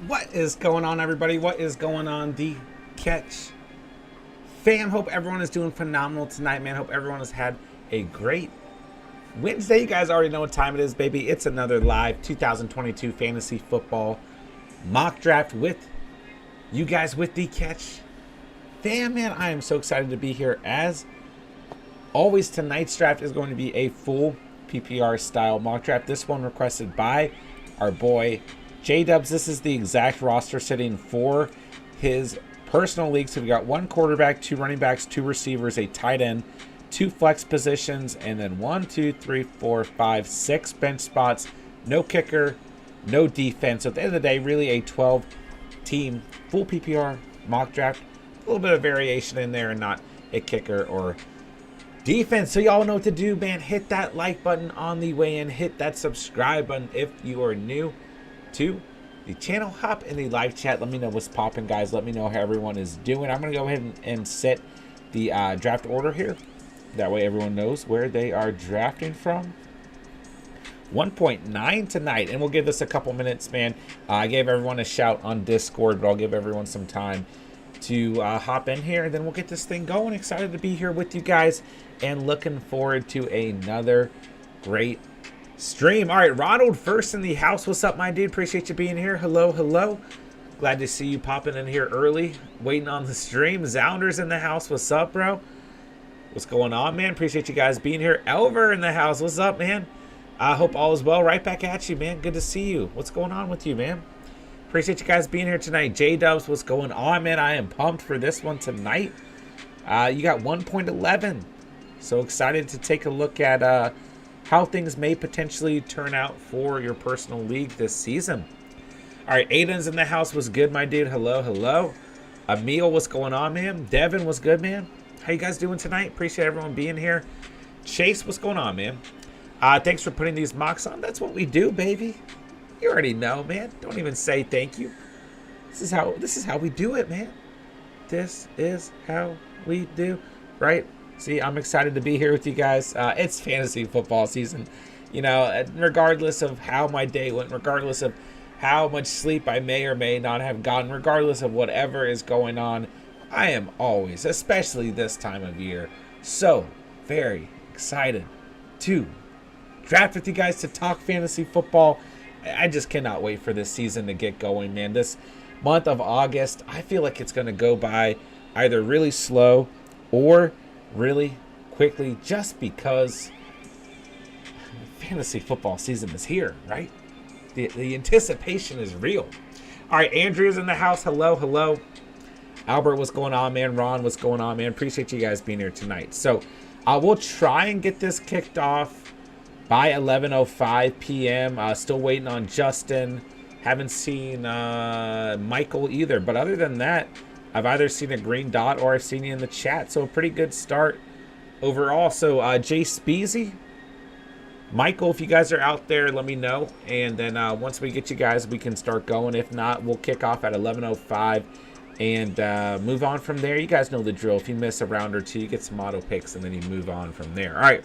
What is going on, everybody? What is going on, the catch fam? Hope everyone is doing phenomenal tonight, man. Hope everyone has had a great Wednesday. You guys already know what time it is, baby. It's another live 2022 fantasy football mock draft with you guys with the catch fam, man. I am so excited to be here. As always, tonight's draft is going to be a full PPR style mock draft. This one requested by our boy J-Dubs. This is the exact roster sitting for his personal league. So we got one quarterback, two running backs, two receivers, a tight end, two flex positions, and then 6 bench spots. No kicker, no defense. So at the end of the day, really a 12-team full PPR mock draft. A little bit of variation in there and not a kicker or defense. So y'all know what to do, man. Hit that like button on the way in. Hit that subscribe button if you are new to the channel. Hop in the live chat. Let me know what's popping, guys. Let me know how everyone is doing. I'm going to go ahead and set the draft order here. That way everyone knows where they are drafting from. 1.9 tonight, and we'll give this a couple minutes, man. I gave everyone a shout on Discord, but I'll give everyone some time to hop in here, and then we'll get this thing going. Excited to be here with you guys and looking forward to another great stream. All right, Ronald first in the house. What's up, my dude? Appreciate you being here. Hello, hello. Glad to see you popping in here early, waiting on the stream. Zounder's in the house. What's up, bro? What's going on, man? Appreciate you guys being here. Elver in the house. What's up, man? I hope all is well. Right back at you, man. Good to see you. What's going on with you, man? Appreciate you guys being here tonight. J-Dubs, what's going on, man? I am pumped for this one tonight. You got 1.11. So excited to take a look at how things may potentially turn out for your personal league this season. All right, Aiden's in the house. Was good, my dude? Hello, hello. Emil, what's going on, man? Devin, what's good, man? How you guys doing tonight? Appreciate everyone being here. Chase, what's going on, man? Thanks for putting these mocks on. That's what we do, baby. You already know, man. Don't even say thank you. This is how we do it, man. This is how we do, right? See, I'm excited to be here with you guys. It's fantasy football season. You know, regardless of how my day went, regardless of how much sleep I may or may not have gotten, regardless of whatever is going on, I am always, especially this time of year, so very excited to draft with you guys, to talk fantasy football. I just cannot wait for this season to get going, man. This month of August, I feel like it's going to go by either really slow or really quickly, just because fantasy football season is here, right? The anticipation is real. All right, Andrea's in the house. Hello, hello. Albert, what's going on, man? Ron, what's going on, man? Appreciate you guys being here tonight. So we'll try and get this kicked off by 11:05 p.m. Still waiting on Justin. Haven't seen Michael either. But other than that, I've either seen a green dot or I've seen you in the chat. So a pretty good start overall. So Jay Speezy, Michael, if you guys are out there, let me know. And then once we get you guys, we can start going. If not, we'll kick off at 11:05 and move on from there. You guys know the drill. If you miss a round or two, you get some auto picks and then you move on from there. All right.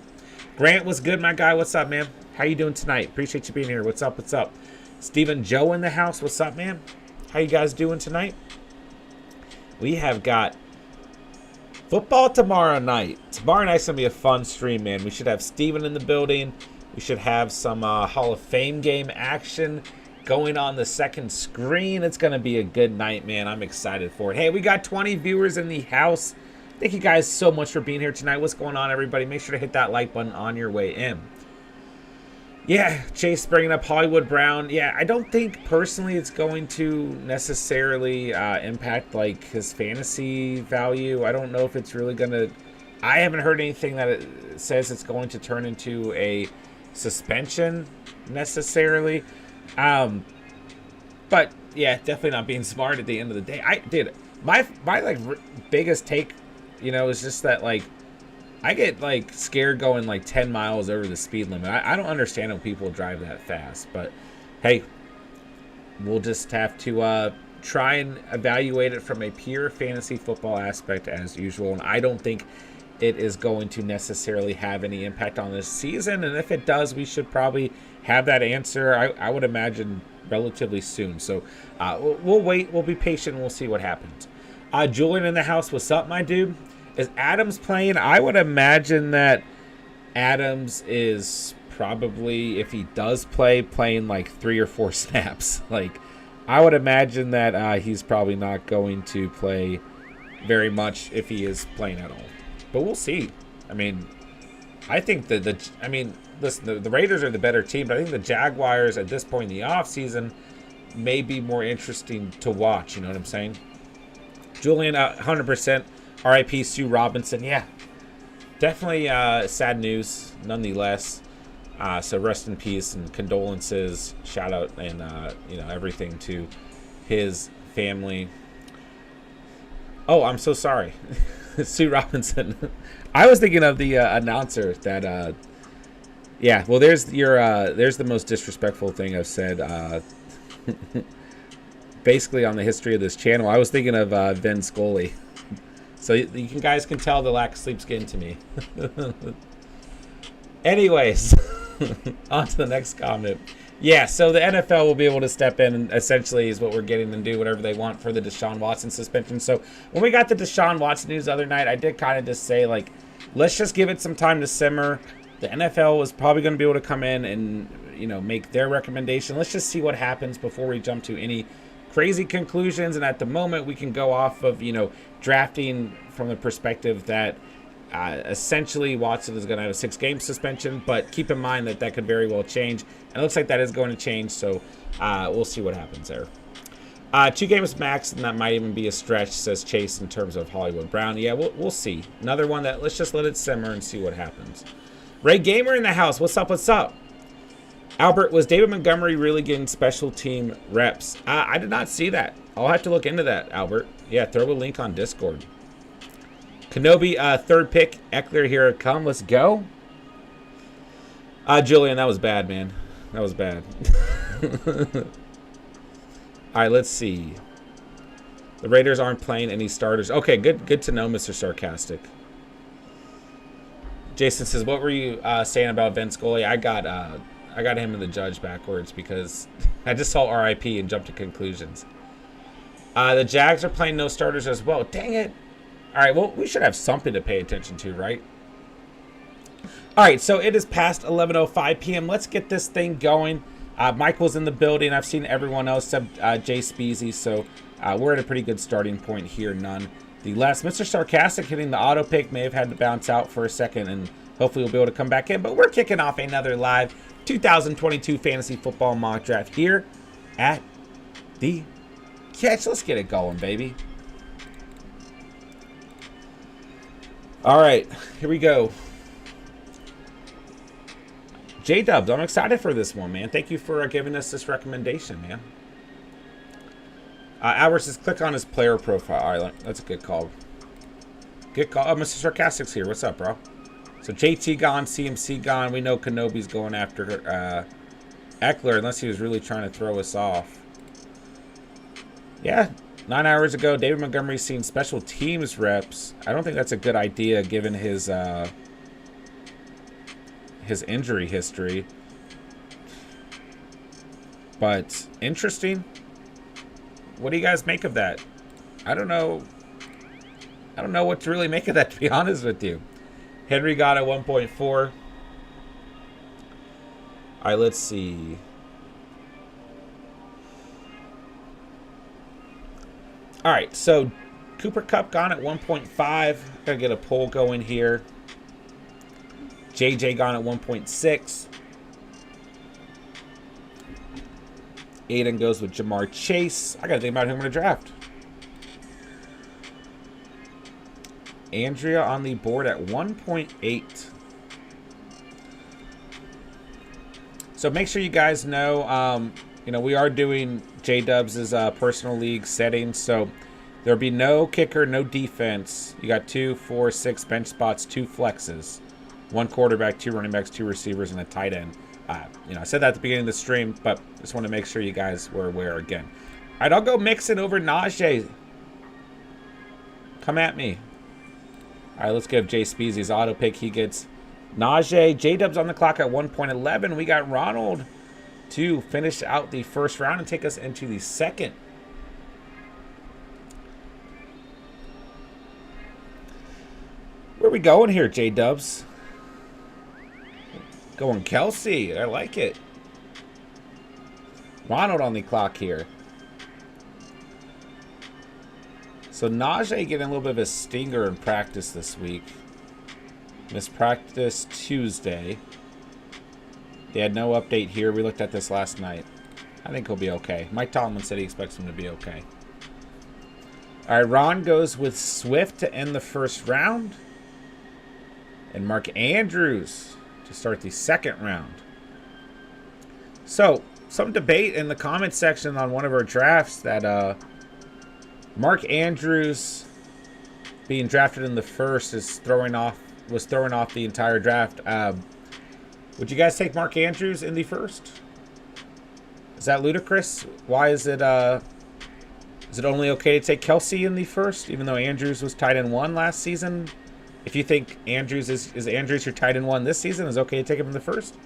Grant, what's good, my guy? What's up, man? How you doing tonight? Appreciate you being here. What's up? What's up? Stephen Joe in the house. What's up, man? How you guys doing tonight? We have got football tomorrow night. Tomorrow night's going to be a fun stream, man. We should have Steven in the building. We should have some Hall of Fame game action going on the second screen. It's going to be a good night, man. I'm excited for it. Hey, we got 20 viewers in the house. Thank you guys so much for being here tonight. What's going on, everybody? Make sure to hit that like button on your way in. Yeah, Chase bringing up Hollywood Brown. Yeah, I don't think personally it's going to necessarily impact like his fantasy value. I don't know if it's really going to. I haven't heard anything that it says it's going to turn into a suspension necessarily. But yeah, definitely not being smart at the end of the day. I did my like biggest take, you know, is just that like I get like scared going like 10 miles over the speed limit. I don't understand how people drive that fast, but hey, we'll just have to try and evaluate it from a pure fantasy football aspect as usual. And I don't think it is going to necessarily have any impact on this season. And if it does, we should probably have that answer. I would imagine relatively soon. So we'll wait. We'll be patient. And we'll see what happens. Julian in the house. What's up, my dude? Is Adams playing? I would imagine that Adams is probably, if he does play, playing like 3 or 4 snaps. Like, I would imagine that he's probably not going to play very much if he is playing at all. But we'll see. I mean, I think listen, the Raiders are the better team, but I think the Jaguars at this point in the offseason may be more interesting to watch. You know what I'm saying? Julian, 100%. RIP Sue Robinson. Yeah, definitely sad news nonetheless. So rest in peace and condolences, shout out, and everything to his family. Oh, I'm so sorry. Sue Robinson. I was thinking of the announcer that yeah, well, there's the most disrespectful thing I've said basically on the history of this channel. I was thinking of Vin Scully. So you guys can tell the lack of sleep's getting to me. Anyways, on to the next comment. Yeah, so the NFL will be able to step in and essentially is what we're getting and do whatever they want for the Deshaun Watson suspension. So when we got the Deshaun Watson news the other night, I did kind of just say, like, let's just give it some time to simmer. The NFL is probably going to be able to come in and, make their recommendation. Let's just see what happens before we jump to any crazy conclusions. And at the moment, we can go off of, drafting from the perspective that essentially Watson is going to have a 6-game suspension, but keep in mind that could very well change. And it looks like that is going to change, so we'll see what happens there. 2 games max, and that might even be a stretch, says Chase, in terms of Hollywood Brown. Yeah, we'll see. Another one that let's just let it simmer and see what happens. Ray Gamer in the house. What's up? What's up? Albert, was David Montgomery really getting special team reps? I did not see that. I'll have to look into that, Albert. Yeah, throw a link on Discord. Kenobi, 3rd pick. Eckler, here it come. Let's go. Julian, that was bad, man. That was bad. All right, let's see. The Raiders aren't playing any starters. Okay, good to know, Mr. Sarcastic. Jason says, what were you saying about Vin Scully? I got him and the judge backwards because I just saw RIP and jumped to conclusions. The Jags are playing no starters as well. Dang it. All right, well, we should have something to pay attention to, right? All right, so it is past 11:05 p.m. Let's get this thing going. Michael's in the building. I've seen everyone else except Jay Speezy, so we're at a pretty good starting point here. None the less. Mr. Sarcastic hitting the auto pick may have had to bounce out for a second, and hopefully we'll be able to come back in. But we're kicking off another live 2022 Fantasy Football Mock Draft here at the Catch. Let's get it going, baby. All right, here we go. J-Dubs, I'm excited for this one, man. Thank you for giving us this recommendation, man. Albert says, click on his player profile. All right, that's a good call. Good call. Oh, Mr. Sarcastic's here. What's up, bro? So JT gone, CMC gone. We know Kenobi's going after Eckler, unless he was really trying to throw us off. Yeah, 9 hours ago, David Montgomery's seen special teams reps. I don't think that's a good idea given his injury history. But interesting. What do you guys make of that? I don't know what to really make of that, to be honest with you. Henry got at 1.4. All right, let's see. All right, so Cooper Kupp gone at 1.5. Gotta get a poll going here. JJ gone at 1.6. Aiden goes with Jamar Chase. I gotta think about who I'm gonna draft. Andrea on the board at 1.8. So make sure you guys know, we are doing J-Dubs' personal league settings. So there'll be no kicker, no defense. You got 2, 4, 6 bench spots, 2 flexes, 1 quarterback, 2 running backs, 2 receivers, and a tight end. I said that at the beginning of the stream, but just want to make sure you guys were aware again. All right, I'll go Mixon over Najee. Come at me. All right, let's give Jay Speezy's auto pick. He gets Najee. J-Dub's on the clock at 1.11. We got Ronald to finish out the first round and take us into the second. Where are we going here, J-Dubs? Going Kelsey. I like it. Ronald on the clock here. So Najee getting a little bit of a stinger in practice this week. Missed practice Tuesday. They had no update here. We looked at this last night. I think he'll be okay. Mike Tomlin said he expects him to be okay. All right, Ron goes with Swift to end the first round. And Mark Andrews to start the second round. So, some debate in the comment section on one of our drafts that Mark Andrews being drafted in the first was throwing off the entire draft. Would you guys take Mark Andrews in the first? Is that ludicrous? Why is it only okay to take Kelsey in the first, even though Andrews was tight end 1 last season? If you think Andrews is Andrews your tight end 1 this season, is it okay to take him in the first?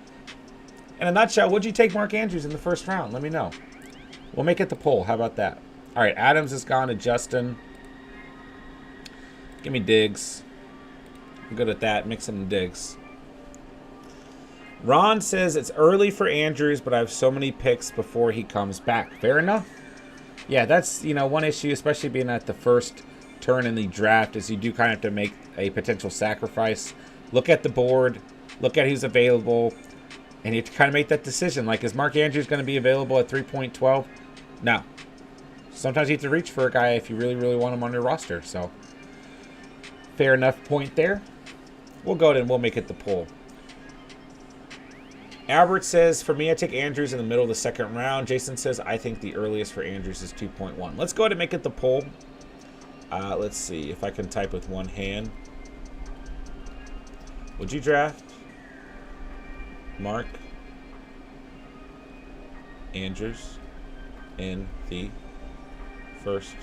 In a nutshell, would you take Mark Andrews in the first round? Let me know. We'll make it the poll. How about that? All right, Adams is gone to Justin. Give me Diggs. I'm good at that. Mix some Diggs. Ron says it's early for Andrews, but I have so many picks before he comes back. Fair enough. Yeah, that's, one issue, especially being at the first turn in the draft, is you do kind of have to make a potential sacrifice. Look at the board. Look at who's available. And you have to kind of make that decision. Like, is Mark Andrews going to be available at 3.12? No. Sometimes you have to reach for a guy if you really, really want him on your roster. So, fair enough point there. We'll go ahead and we'll make it the poll. Albert says, for me, I take Andrews in the middle of the second round. Jason says, I think the earliest for Andrews is 2.1. Let's go ahead and make it the poll. Let's see if I can type with one hand. Would you draft Mark Andrews in the first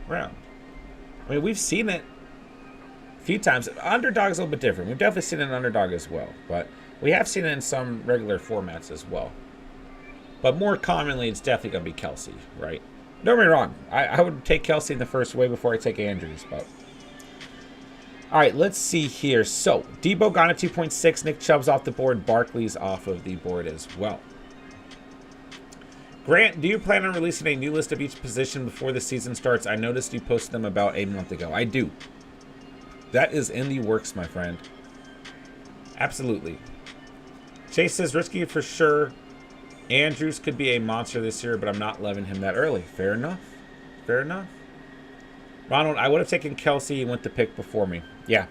round? I mean, we've seen it a few times. Underdog is a little bit different. We've definitely seen it in Underdog as well, but we have seen it in some regular formats as well. But more commonly, it's definitely going to be Kelsey, right? Don't get me wrong. I would take Kelsey in the first way before I take Andrews, but... All right, let's see here. So, Debo gone at 2.6. Nick Chubb's off the board. Barkley's off of the board as well. Grant, do you plan on releasing a new list of each position before the season starts? I noticed you posted them about a month ago. I do. That is in the works, my friend. Absolutely. Chase says, risky for sure. Andrews could be a monster this year, but I'm not loving him that early. Fair enough. Fair enough. Ronald, I would have taken Kelsey and went to pick before me. Yeah.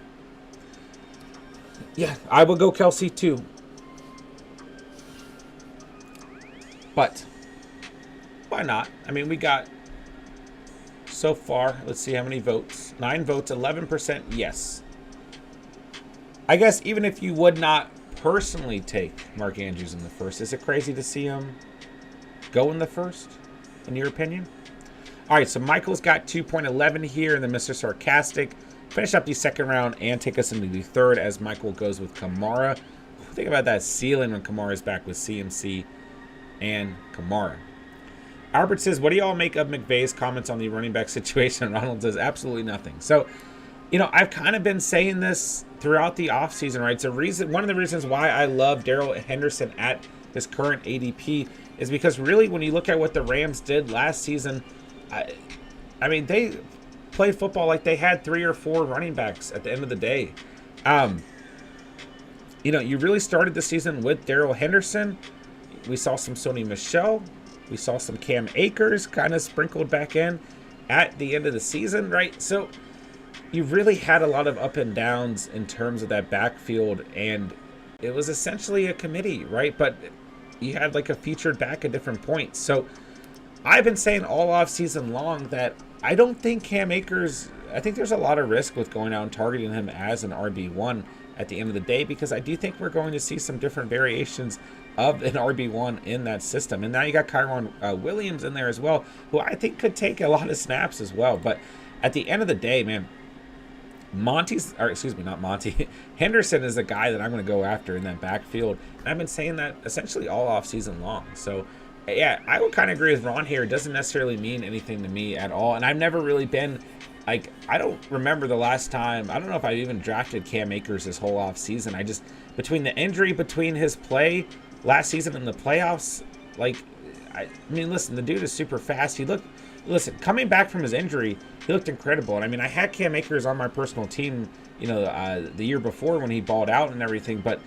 Yeah, I would go Kelsey too. But why not? I mean, we got so far, let's see how many votes. 9 votes, 11% yes. I guess even if you would not personally take Mark Andrews in the first, is it crazy to see him go in the first, in your opinion? All right, so Michael's got 2.11 here, and then Mr. Sarcastic finish up the second round and take us into the third as Michael goes with Kamara. Think about that ceiling when Kamara's back with CMC and Kamara. Albert says, what do y'all make of McVay's comments on the running back situation? Ronald says, absolutely nothing. So, I've kind of been saying this throughout the offseason, right? So one of the reasons why I love Darrell Henderson at his current ADP is because really when you look at what the Rams did last season, I mean, they played football like they had 3 or 4 running backs at the end of the day. You really started the season with Darrell Henderson. We saw some Sony Michel. We saw some Cam Akers kind of sprinkled back in at the end of the season, right? So you really had a lot of up and downs in terms of that backfield, and it was essentially a committee, right? But you had like a featured back at different points. So I've been saying all off season long that I don't think Cam Akers, I think there's a lot of risk with going out and targeting him as an RB1 at the end of the day, because I do think we're going to see some different variations of an RB1 in that system. And now you got Kyron Williams in there as well, who I think could take a lot of snaps as well. But at the end of the day, man, not Monty. Henderson is the guy that I'm going to go after in that backfield. And I've been saying that essentially all off season long. So, yeah, I would kind of agree with Ron here. It doesn't necessarily mean anything to me at all. And I've never really been, like, I don't remember the last time. I don't know if I even drafted Cam Akers this whole off season. Between the injury, between his play last season and the playoffs, like, I mean, listen, the dude is super fast. Listen, coming back from his injury, he looked incredible. And I mean, I had Cam Akers on my personal team, the year before when he balled out and everything. But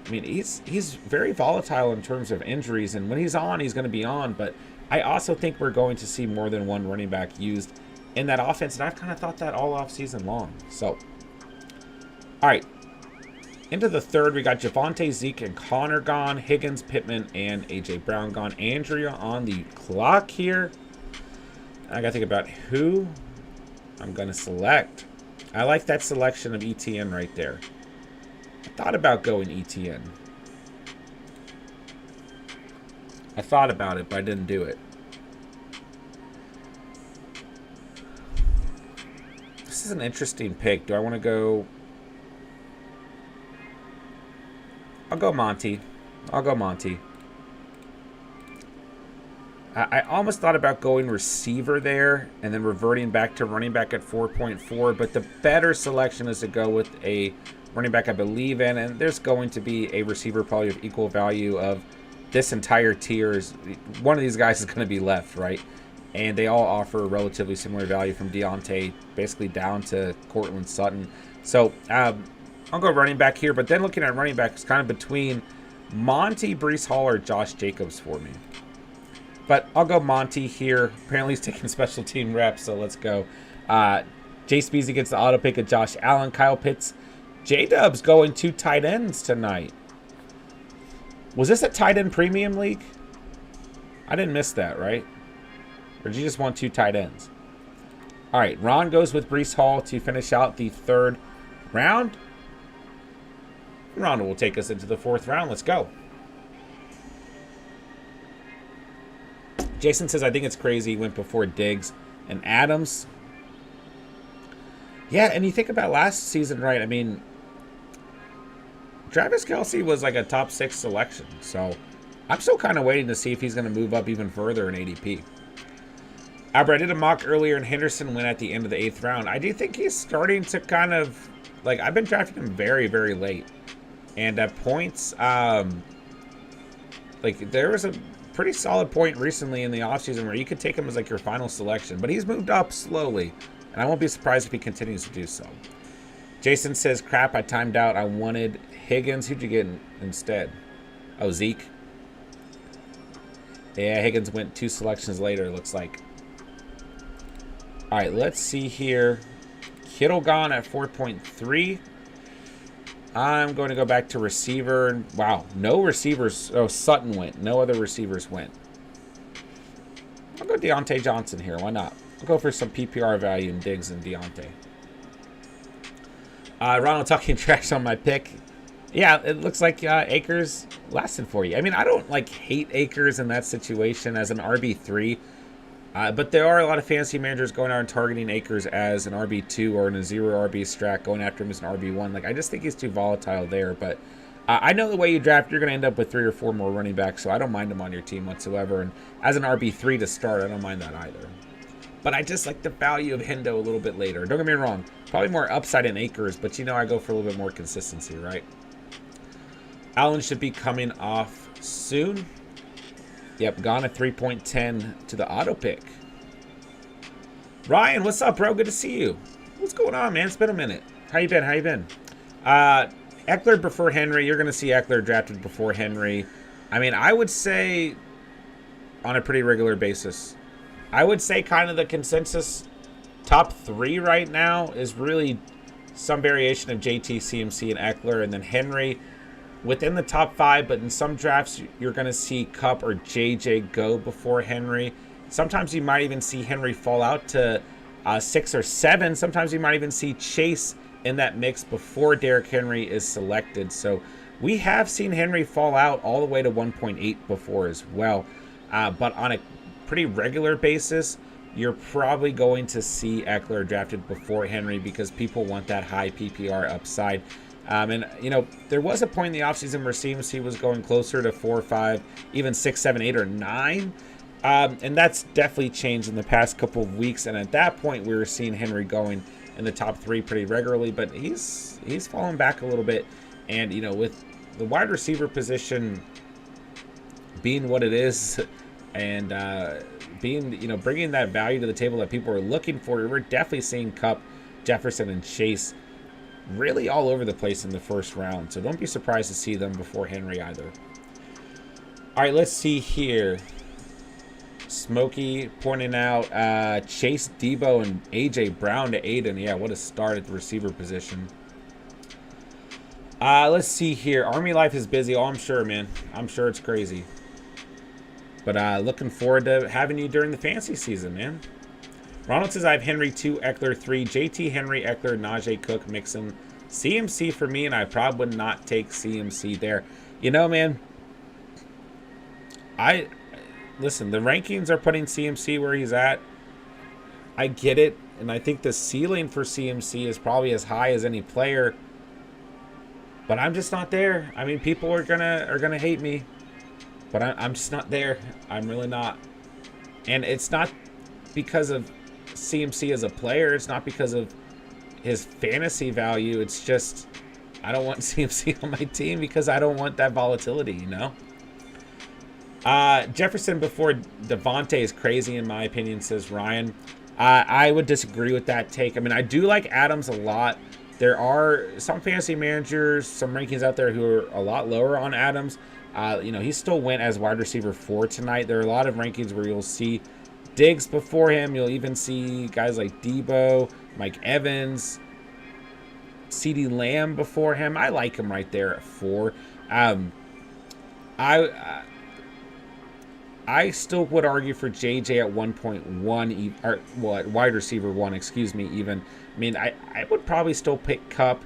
I mean, he's very volatile in terms of injuries, and when he's on, he's going to be on. But I also think we're going to see more than one running back used in that offense, and I've kind of thought that all off season long. So, all right, into the third, we got Javonte, Zeke, and Connor gone, Higgins, Pittman, and AJ Brown gone. Andrea on the clock here. I got to think about who I'm going to select. I like that selection of ETN right there. I thought about going ETN. I thought about it, but I didn't do it. This is an interesting pick. Do I want to go... I'll go Monty. I almost thought about going receiver there and then reverting back to running back at 4.4, but the better selection is to go with a running back I believe in, and there's going to be a receiver probably of equal value of this entire tier. One of these guys is going to be left, right? And they all offer relatively similar value from Deontay basically down to Cortland Sutton. So I'll go running back here, but then looking at running back is kind of between Monty, Breece Hall, or Josh Jacobs for me. But I'll go Monty here. Apparently he's taking special team reps, so let's go. Jay Speezy gets the auto pick of Josh Allen. Kyle Pitts. J-Dub's going 2 tight ends tonight. Was this a tight end premium league? I didn't miss that, right? Or did you just want 2 tight ends? All right, Ron goes with Breece Hall to finish out the 3rd round. Ron will take us into the 4th round. Let's go. Jason says, I think it's crazy he went before Diggs and Adams. Yeah, and you think about last season, right? I mean, Travis Kelce was like a top 6 selection. So I'm still kind of waiting to see if he's going to move up even further in ADP. Albert, I did a mock earlier, and Henderson went at the end of the 8th round. I do think he's starting to kind of, like, I've been drafting him very, very late. And at points, like, there was a pretty solid point recently in the offseason where you could take him as, like, your final selection. But he's moved up slowly, and I won't be surprised if he continues to do so. Jason says, crap, I timed out. I wanted Higgins. Who'd you get instead? Oh, Zeke. Yeah, Higgins went 2 selections later, it looks like. All right, let's see here. Kittle gone at 4.3. I'm going to go back to receiver. Wow, no receivers. Oh, Sutton went. No other receivers went. I'll go Deontay Johnson here. Why not? I'll go for some PPR value in Diggs and Deontay. Ronald talking trash on my pick. Yeah, it looks like Akers lasted for you. I mean, I don't like hate Akers in that situation as an RB3. But there are a lot of fantasy managers going out and targeting Akers as an RB2 or in a 0 RB strat, going after him as an RB1. Like, I just think he's too volatile there. But I know the way you draft, you're going to end up with 3 or 4 more running backs, so I don't mind him on your team whatsoever. And as an RB3 to start, I don't mind that either. But I just like the value of Hendo a little bit later. Don't get me wrong. Probably more upside in Akers, but you know I go for a little bit more consistency, right? Allen should be coming off soon. Yep, gone at 3.10 to the auto pick. Ryan, what's up, bro? Good to see you. What's going on, man? It's been a minute. How you been? Eckler before Henry. You're going to see Eckler drafted before Henry. I mean, I would say on a pretty regular basis. I would say kind of the consensus top 3 right now is really some variation of JT, CMC, and Eckler, and then Henry within the top 5, but in some drafts, you're going to see Kupp or JJ go before Henry. Sometimes you might even see Henry fall out to 6 or 7. Sometimes you might even see Chase in that mix before Derrick Henry is selected. So we have seen Henry fall out all the way to 1.8 before as well. But on a pretty regular basis, you're probably going to see Eckler drafted before Henry because people want that high PPR upside. And, you know, there was a point in the offseason where CMC was going closer to 4, 5, even 6, 7, 8, or 9. And that's definitely changed in the past couple of weeks. And at that point, we were seeing Henry going in the top 3 pretty regularly. But he's fallen back a little bit. And, you know, with the wide receiver position being what it is and being, you know, bringing that value to the table that people are looking for, we're definitely seeing Kupp, Jefferson, and Chase really all over the place in the first round. So don't be surprised to see them before Henry either. All right, let's see here. Smokey pointing out Chase, Debo, and A.J. Brown to Aiden. Yeah, what a start at the receiver position. Let's see here. Army life is busy. Oh, I'm sure, man. I'm sure it's crazy. But looking forward to having you during the fantasy season, man. Ronald says I have Henry 2, Eckler 3, JT, Henry, Eckler, Najee, Cook, Mixon, CMC for me, and I probably would not take CMC there. You know, man, listen, the rankings are putting CMC where he's at. I get it, and I think the ceiling for CMC is probably as high as any player, but I'm just not there. I mean, people are gonna hate me, but I'm just not there. I'm really not, and it's not because of CMC as a player. It's not because of his fantasy value. It's just I don't want CMC on my team because I don't want that volatility, you know. Jefferson before Devontae is crazy in my opinion, says Ryan. I would disagree with that take. I mean, I do like Adams a lot. There are some fantasy managers, some rankings out there who are a lot lower on Adams. You know, he still went as wide receiver 4 tonight. There are a lot of rankings where you'll see Diggs before him. You'll even see guys like Debo, Mike Evans, CeeDee Lamb before him. I like him right there at 4. I still would argue for JJ at 1.1, or what, wide receiver 1, excuse me, even. I mean, I would probably still pick Kupp.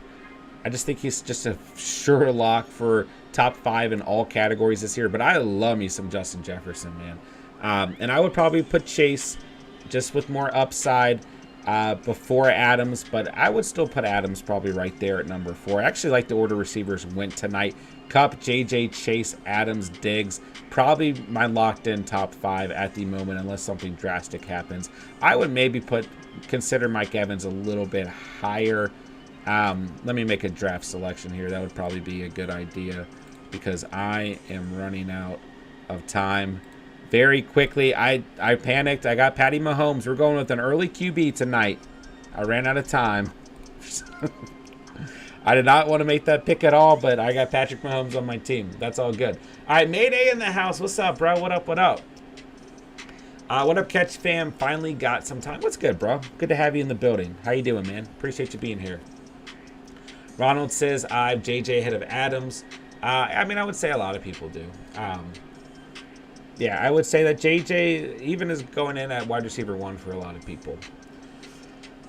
I just think he's just a sure lock for top 5 in all categories this year. But I love me some Justin Jefferson, man. And I would probably put Chase just with more upside before Adams, but I would still put Adams probably right there at number 4. I actually like the order receivers went tonight. Kupp, JJ, Chase, Adams, Diggs, probably my locked-in top 5 at the moment unless something drastic happens. I would maybe consider Mike Evans a little bit higher. Let me make a draft selection here. That would probably be a good idea because I am running out of time. Very quickly, I panicked. I got Patty Mahomes. We're going with an early QB tonight. I ran out of time. I did not want to make that pick at all, but I got Patrick Mahomes on my team. That's all good. All right, Mayday in the house. What's up, bro? What up, what up? What up, Catch fam? Finally got some time. What's good, bro? Good to have you in the building. How you doing, man? Appreciate you being here. Ronald says I have JJ ahead of Adams. I mean, I would say a lot of people do. Yeah, I would say that JJ even is going in at wide receiver 1 for a lot of people.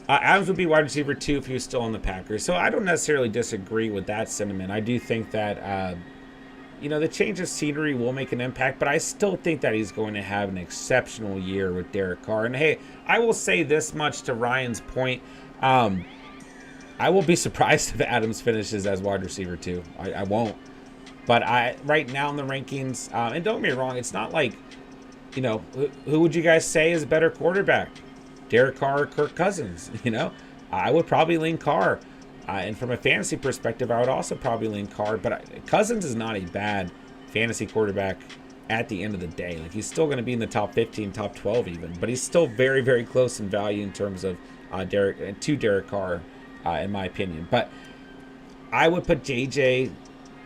Adams would be wide receiver 2 if he was still on the Packers. So I don't necessarily disagree with that sentiment. I do think that, you know, the change of scenery will make an impact, but I still think that he's going to have an exceptional year with Derek Carr. And, hey, I will say this much to Ryan's point. I will be surprised if Adams finishes as wide receiver 2. I won't. But right now in the rankings, and don't get me wrong, it's not like, you know, who would you guys say is a better quarterback? Derek Carr or Kirk Cousins? You know, I would probably lean Carr. And from a fantasy perspective, I would also probably lean Carr. But Cousins is not a bad fantasy quarterback at the end of the day. Like, he's still going to be in the top 15, top 12 even. But he's still very, very close in value in terms of Derek Carr, in my opinion. But I would put JJ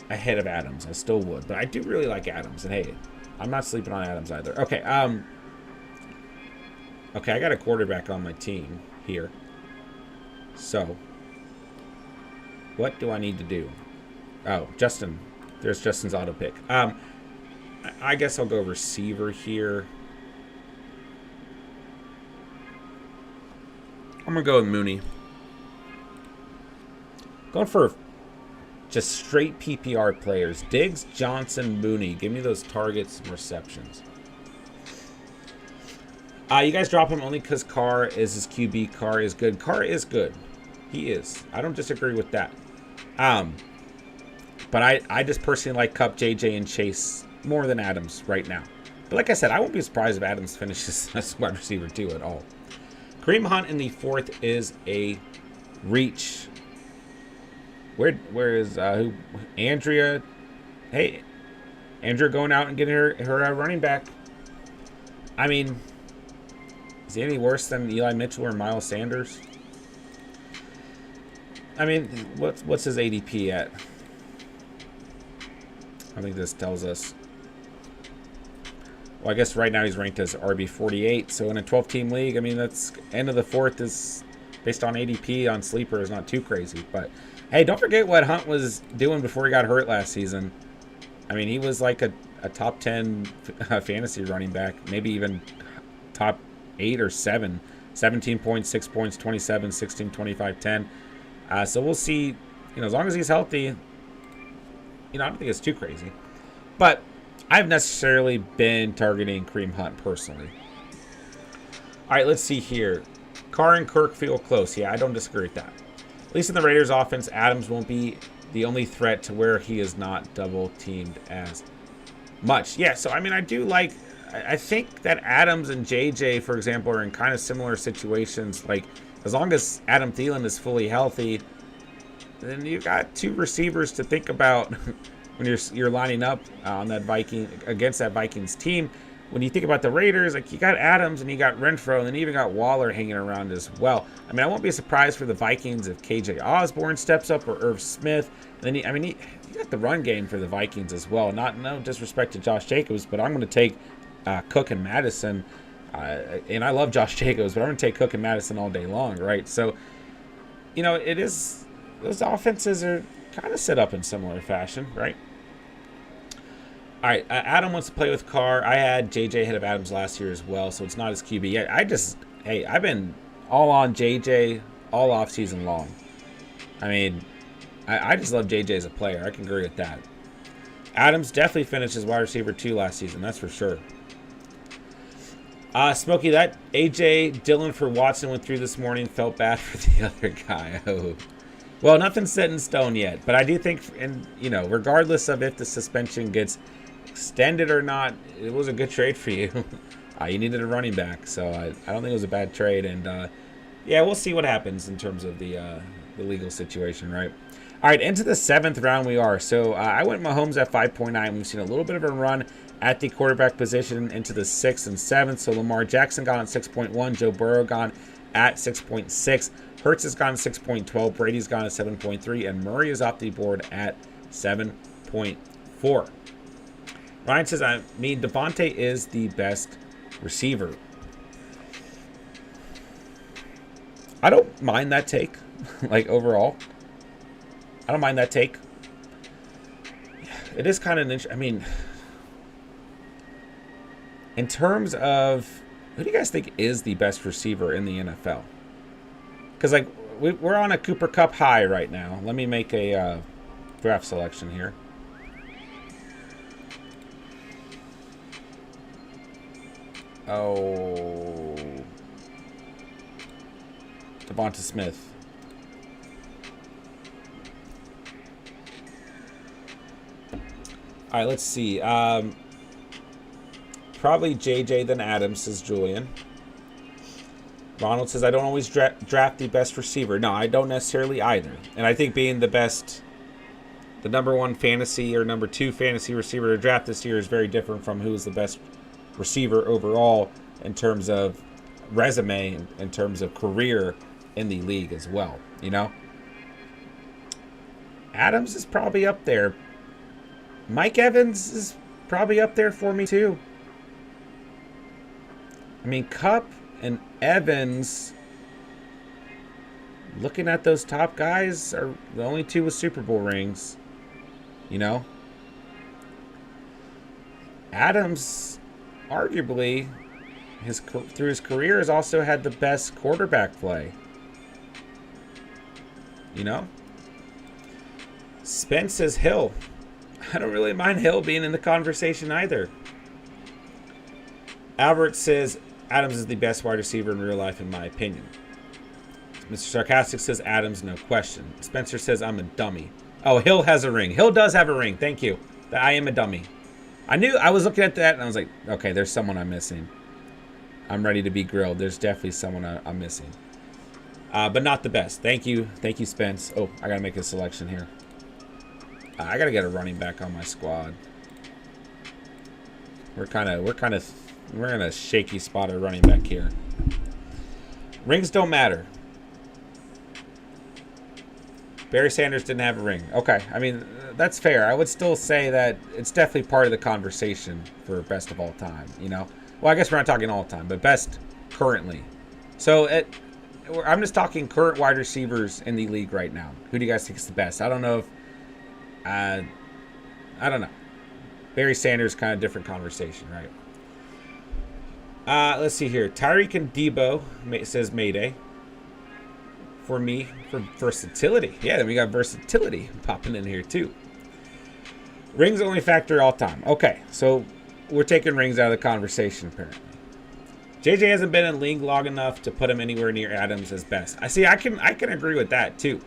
ahead of Adams. I still would, but I do really like Adams. And hey, I'm not sleeping on Adams either. Okay, okay, I got a quarterback on my team here. So, what do I need to do? Oh, Justin. There's Justin's auto pick. I guess I'll go receiver here. I'm gonna go with Mooney. Going for just straight PPR players. Diggs, Johnson, Mooney. Give me those targets and receptions. You guys drop him only because Carr is his QB. Carr is good. Carr is good. He is. I don't disagree with that. But I just personally like Kupp, JJ, and Chase more than Adams right now. But like I said, I won't be surprised if Adams finishes as wide receiver 2 at all. Kareem Hunt in the 4th is a reach. Where is who? Andrea? Hey, Andrea going out and getting her running back. I mean, is he any worse than Eli Mitchell or Miles Sanders? I mean, what's his ADP at? I think this tells us. Well, I guess right now he's ranked as RB 48. So in a 12-team league, I mean, that's end of the 4th is based on ADP on Sleeper is not too crazy. But hey, don't forget what Hunt was doing before he got hurt last season. I mean, he was like a top 10 fantasy running back, maybe even top 8 or 7. 17 points, 6 points, 27, 16, 25, 10. So we'll see. You know, as long as he's healthy, you know, I don't think it's too crazy. But I've necessarily been targeting Kareem Hunt personally. All right, let's see here. Carr and Kirk feel close. Yeah, I don't disagree with that. At least in the Raiders offense, Adams won't be the only threat to where he is not double teamed as much. Yeah, so I mean, I do like, I think that Adams and JJ, for example, are in kind of similar situations. Like, as long as Adam Thielen is fully healthy, then you've got 2 receivers to think about when you're lining up on that against that Vikings team. When you think about the Raiders, like, you got Adams and you got Renfro, and then you even got Waller hanging around as well. I mean, I won't be surprised for the Vikings if KJ Osborne steps up or Irv Smith. And then you got the run game for the Vikings as well. No disrespect to Josh Jacobs, but I'm going to take Cook and Madison. And I love Josh Jacobs, but I'm going to take Cook and Madison all day long, right? So, you know, it is, those offenses are kind of set up in similar fashion, right? All right, Adam wants to play with Carr. I had JJ ahead of Adams last year as well, so it's not his QB yet. I've been all on JJ all off season long. I mean, I just love JJ as a player. I can agree with that. Adams definitely finished as wide receiver 2 last season, that's for sure. Smokey, that AJ Dillon for Watson went through this morning. Felt bad for the other guy. Oh. Well, nothing's set in stone yet, but I do think, and you know, regardless of if the suspension gets extended or not, it was a good trade for you. You needed a running back, so I don't think it was a bad trade. And yeah, we'll see what happens in terms of the legal situation, right? All right, into the 7th round we are. So I went Mahomes at 5.9. We've seen a little bit of a run at the quarterback position into the 6th and 7th. So Lamar Jackson gone at 6.1. Joe Burrow gone at 6.6. Hurts has gone at 6.12. Brady's gone at 7.3. And Murray is off the board at 7.4. Ryan says, I mean, Devontae is the best receiver. I don't mind that take. Like, overall, I don't mind that take. It is kind of an interesting. I mean, in terms of, who do you guys think is the best receiver in the NFL? Because, like, we're on a Cooper Kupp high right now. Let me make a draft selection here. Oh, Devonta Smith. All right, let's see. Probably JJ then Adams, says Julian. Ronald says, I don't always draft the best receiver. No, I don't necessarily either. And I think being the number 1 fantasy or number 2 fantasy receiver to draft this year is very different from who is the best receiver overall in terms of resume, in terms of career in the league as well, you know? Adams is probably up there. Mike Evans is probably up there for me too. I mean, Kupp and Evans, looking at those top guys, are the only 2 with Super Bowl rings, you know? Adams, arguably, through his career, has also had the best quarterback play. You know? Spence says Hill. I don't really mind Hill being in the conversation either. Albert says Adams is the best wide receiver in real life, in my opinion. Mr. Sarcastic says Adams, no question. Spencer says I'm a dummy. Oh, Hill has a ring. Hill does have a ring. Thank you. I am a dummy. I was looking at that and I was like, okay, there's someone I'm missing. I'm ready to be grilled. There's definitely someone I'm missing. But not the best. Thank you. Thank you, Spence. Oh, I got to make a selection here. I got to get a running back on my squad. We're in a shaky spot at running back here. Rings don't matter. Barry Sanders didn't have a ring. Okay, I mean, that's fair. I would still say that it's definitely part of the conversation for best of all time, you know? Well, I guess we're not talking all time, but best currently. So I'm just talking current wide receivers in the league right now. Who do you guys think is the best? I don't know if... I don't know. Barry Sanders, kind of different conversation, right? Let's see here. Tyreek and Debo says Mayday. For me, for versatility. Yeah, then we got versatility popping in here too. Rings only factor all time. Okay, so we're taking rings out of the conversation apparently. JJ hasn't been in league long enough to put him anywhere near Adams as best. I can agree with that too.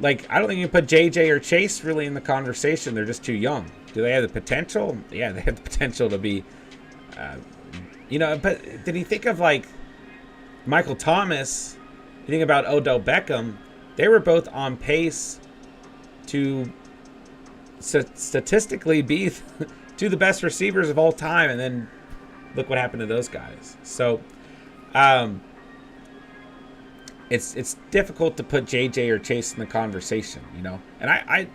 Like, I don't think you can put JJ or Chase really in the conversation. They're just too young. Do they have the potential? Yeah, they have the potential to be, you know, but did he think of like Michael Thomas? You think about Odell Beckham, they were both on pace to statistically be two the best receivers of all time, and then look what happened to those guys. So it's difficult to put JJ or Chase in the conversation, you know. And I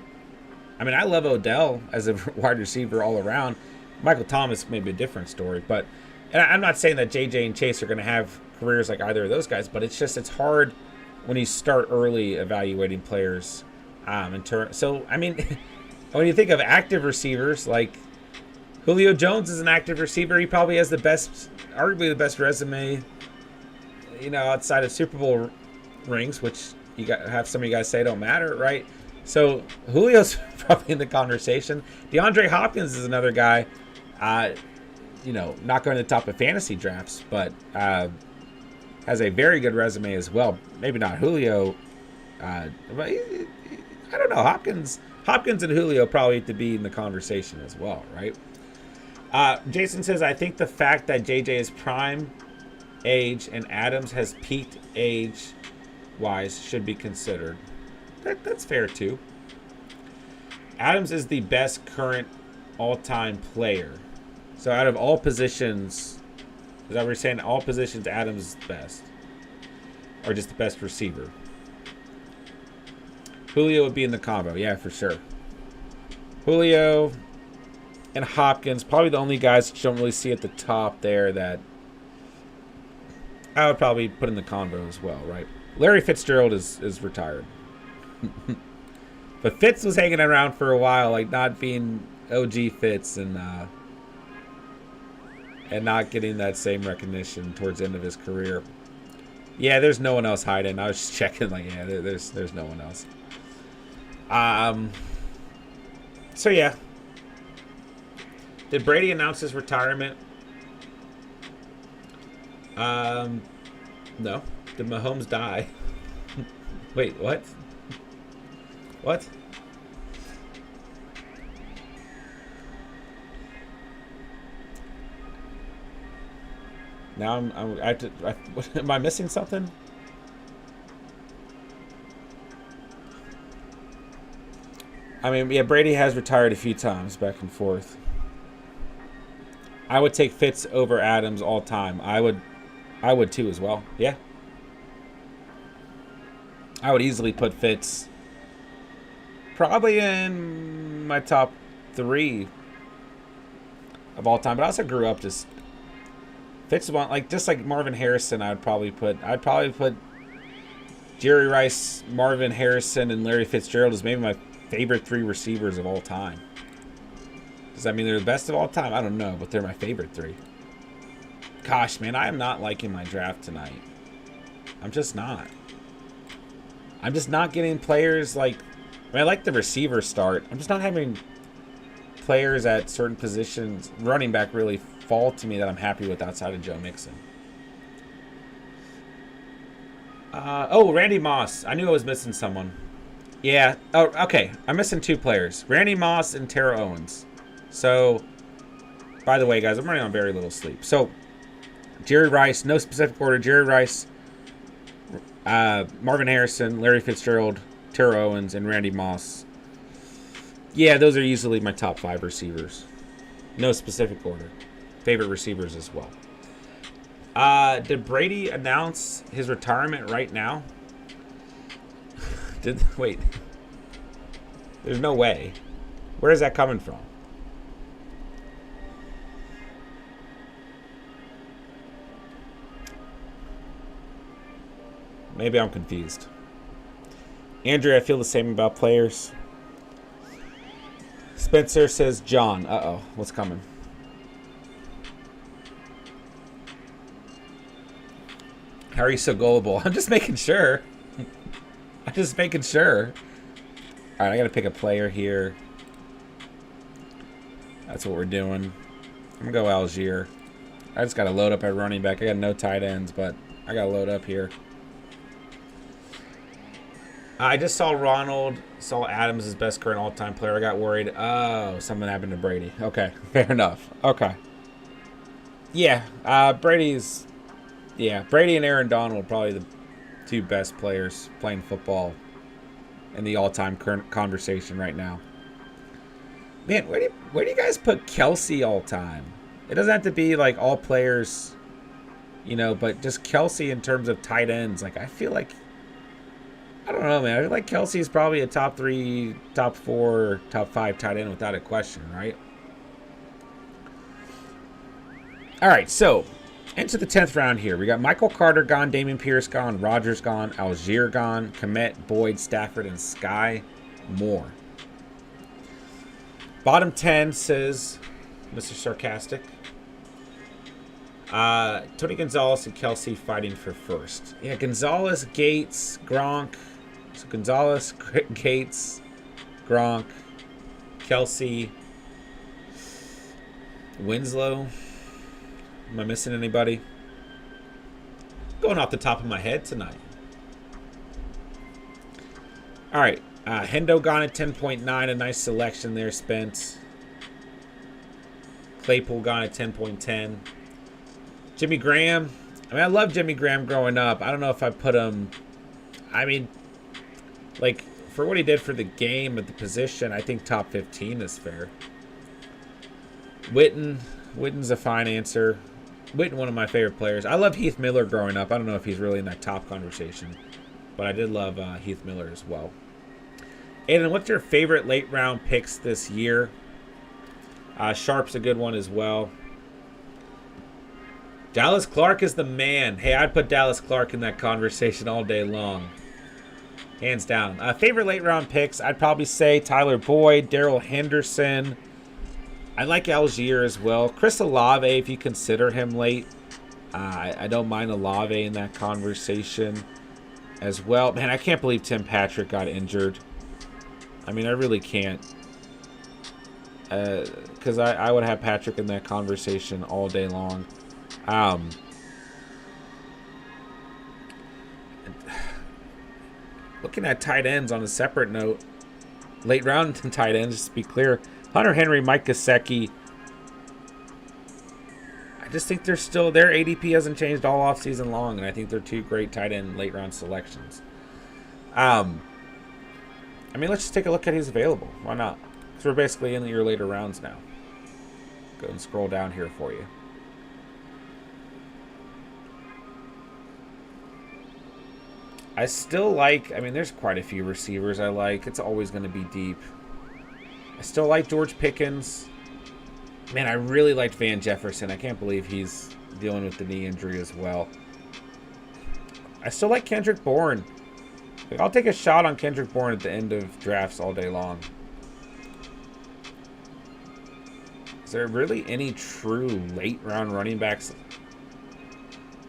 mean, I love Odell as a wide receiver all around. Michael Thomas may be a different story, but and I'm not saying that JJ and Chase are going to have careers like either of those guys, but it's hard when you start early evaluating players. So I mean, when you think of active receivers, like Julio Jones is an active receiver. He probably has arguably the best resume, you know, outside of Super Bowl rings, which have some of you guys say don't matter, right? So Julio's probably in the conversation. DeAndre Hopkins is another guy, you know, not going to the top of fantasy drafts, but has a very good resume as well. Maybe not Julio, but I don't know. Hopkins and Julio probably have to be in the conversation as well, right? Jason says, I think the fact that JJ is prime age and Adams has peaked age-wise should be considered. That's fair, too. Adams is the best current all-time player. So out of all positions, is that what we're saying? All positions, Adams is the best. Or just the best receiver. Julio would be in the combo. Yeah, for sure. Julio and Hopkins, probably the only guys that you don't really see at the top there that I would probably put in the combo as well, right? Larry Fitzgerald is retired. But Fitz was hanging around for a while, like not being OG Fitz and not getting that same recognition towards the end of his career. Yeah, there's no one else hiding. I was just checking, like, yeah, there's no one else. So yeah. Did Brady announce his retirement? No. Did Mahomes die? Wait, what? What? Now am I missing something? I mean, yeah, Brady has retired a few times back and forth. I would take Fitz over Adams all time. I would too as well. Yeah. I would easily put Fitz probably in my top 3 of all time. But I also grew up just Fitz one, like just like Marvin Harrison. I'd probably put Jerry Rice, Marvin Harrison, and Larry Fitzgerald as maybe my favorite 3 receivers of all time. Does that mean they're the best of all time? I don't know, but they're my favorite 3. Gosh, man, I am not liking my draft tonight. I'm just not. I'm just not getting players like... I mean, I like the receiver start. I'm just not having players at certain positions, running back really fall to me that I'm happy with outside of Joe Mixon. Oh, Randy Moss. I knew I was missing someone. Yeah. Oh, okay. I'm missing 2 players. Randy Moss and Tara Owens. So, by the way, guys, I'm running on very little sleep. So, Jerry Rice, no specific order. Jerry Rice, Marvin Harrison, Larry Fitzgerald, Tara Owens, and Randy Moss. Yeah, those are easily my top 5 receivers. No specific order. Favorite receivers as well. Did Brady announce his retirement right now? Wait. There's no way. Where is that coming from? Maybe I'm confused. Andrew, I feel the same about players. Spencer says John. Uh-oh. What's coming? How are you so gullible? I'm just making sure. I'm just making sure. All right, I got to pick a player here. That's what we're doing. I'm going to go Algier. I just got to load up at running back. I got no tight ends, but I got to load up here. I just saw Adams' as best current all-time player. I got worried. Oh, something happened to Brady. Okay, fair enough. Okay. Yeah, Brady and Aaron Donald are probably the 2 best players playing football in the all-time current conversation right now. Man, where do you guys put Kelsey all-time? It doesn't have to be like all players, you know, but just Kelsey in terms of tight ends. Like, I feel like, I don't know, man. I feel like Kelsey's probably a top 3, top 4, top 5 tight end without a question, right? All right, so into the 10th round here. We got Michael Carter gone, Dameon Pierce gone, Rodgers gone, Algier gone, Kmet, Boyd, Stafford, and Sky Moore. Bottom 10 says Mr. Sarcastic. Tony Gonzalez and Kelsey fighting for first. Yeah, Gonzalez, Gates, Gronk. So Gonzalez, Gates, Gronk, Kelsey, Winslow. Am I missing anybody? Going off the top of my head tonight. All right. Hendo gone at 10.9. A nice selection there, Spence. Claypool gone at 10.10. Jimmy Graham. I mean, I love Jimmy Graham growing up. I don't know if I put him... I mean, like, for what he did for the game at the position, I think top 15 is fair. Witten's a fine answer. Witten, one of my favorite players. I love Heath Miller growing up. I don't know if he's really in that top conversation, but I did love Heath Miller as well. Aiden, what's your favorite late round picks this year? Sharp's a good one as well. Dallas Clark is the man. Hey, I'd put Dallas Clark in that conversation all day long. Hands down. Favorite late round picks, I'd probably say Tyler Boyd, Darrell Henderson. I like Algier as well. Chris Olave, if you consider him late. I don't mind Olave in that conversation as well. Man, I can't believe Tim Patrick got injured. I mean, I really can't. Because I would have Patrick in that conversation all day long. Looking at tight ends on a separate note. Late round tight ends, just to be clear. Hunter Henry, Mike Gesicki. I just think they're still... Their ADP hasn't changed all offseason long, and I think they're 2 great tight end late round selections. I mean, let's just take a look at who's available. Why not? Because we're basically in your later rounds now. Go and scroll down here for you. I still like... I mean, there's quite a few receivers I like. It's always going to be deep. I still like George Pickens. Man, I really liked Van Jefferson. I can't believe he's dealing with the knee injury as well. I still like Kendrick Bourne. I'll take a shot on Kendrick Bourne at the end of drafts all day long. Is there really any true late round running backs,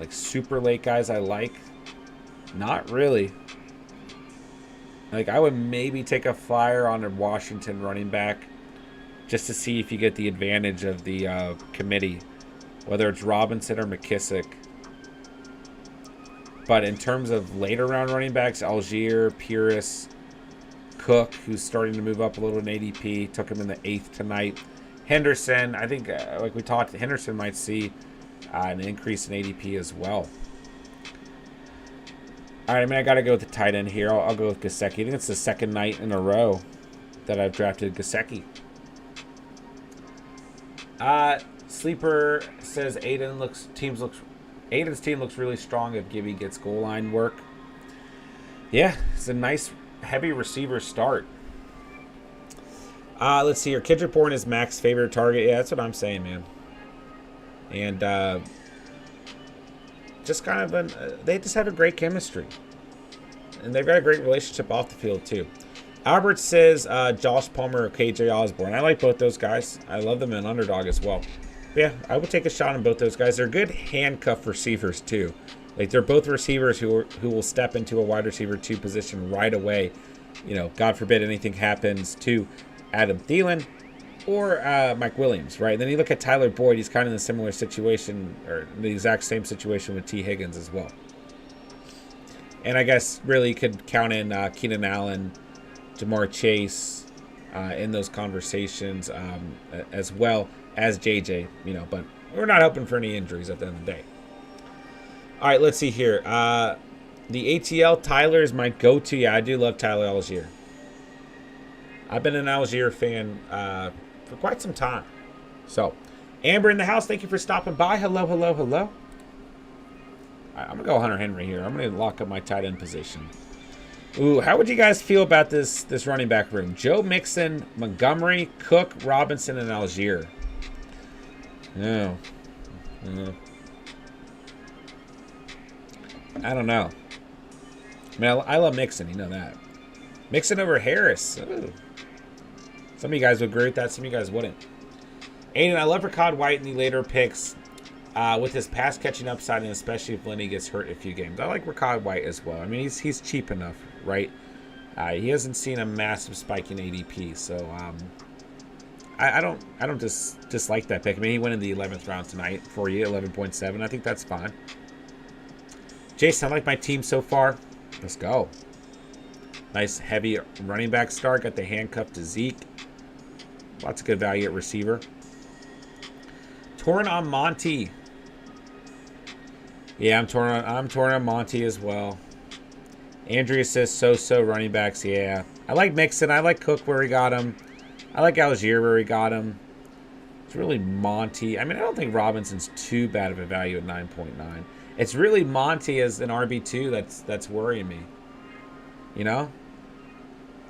like super late guys I like? Not really. Like, I would maybe take a flyer on a Washington running back just to see if you get the advantage of the committee. whether it's Robinson or McKissick. But in terms of later round running backs, Algier, Pierce, Cook, who's starting to move up a little in ADP, took him in the 8th tonight. Henderson, I think, like we talked, Henderson might see an increase in ADP as well. All right, I mean, I got to go with the tight end here. I'll go with Gesicki. I think it's the second night in a row that I've drafted Gesicki. Sleeper says Aiden's team looks really strong if Gibby gets goal line work. Yeah, it's a nice heavy receiver start. Let's see here. Kendrick Bourne is Mac's favorite target. Yeah, that's what I'm saying, man. And just kind of they just have a great chemistry, and they've got a great relationship off the field too. Albert says Josh Palmer or KJ Osborne. I like both those guys. I love them in Underdog as well. But yeah, I would take a shot on both those guys. They're good handcuff receivers too. Like, they're both receivers who will step into a wide receiver 2 position right away. You know, God forbid anything happens to Adam Thielen or Mike Williams, right? And then you look at Tyler Boyd. He's kind of in a similar situation, or the exact same situation with T. Higgins as well. And I guess really you could count in Keenan Allen, Jamar Chase in those conversations as well as JJ, you know, but we're not hoping for any injuries at the end of the day. All right, let's see here. The ATL, Tyler is my go-to. Yeah, I do love Tyler Algier. I've been an Algier fan for quite some time. So, Amber in the house, thank you for stopping by. Hello, hello, hello. All right, I'm going to go Hunter Henry here. I'm going to lock up my tight end position. Ooh, how would you guys feel about this running back room? Joe Mixon, Montgomery, Cook, Robinson, and Algier. No. I don't know. I mean, I love Mixon. You know that. Mixon over Harris. Ooh. Some of you guys would agree with that. Some of you guys wouldn't. Aiden, I love Rachaad White in the later picks with his pass catching upside, and especially if Lenny gets hurt in a few games. I like Rachaad White as well. I mean, he's cheap enough, right? He hasn't seen a massive spike in ADP, so I don't dislike that pick. I mean, he went in the 11th round tonight for you, 11.7. I think that's fine. Jason, I like my team so far. Let's go. Nice heavy running back start. Got the handcuff to Zeke. Lots of good value at receiver. Torn on Monty. Yeah, I'm torn on Monty as well. Andrea says so running backs. Yeah. I like Mixon. I like Cook where we got him. I like Algier where we got him. It's really Monty. I mean, I don't think Robinson's too bad of a value at 9.9. It's really Monty as an RB2 that's worrying me. You know?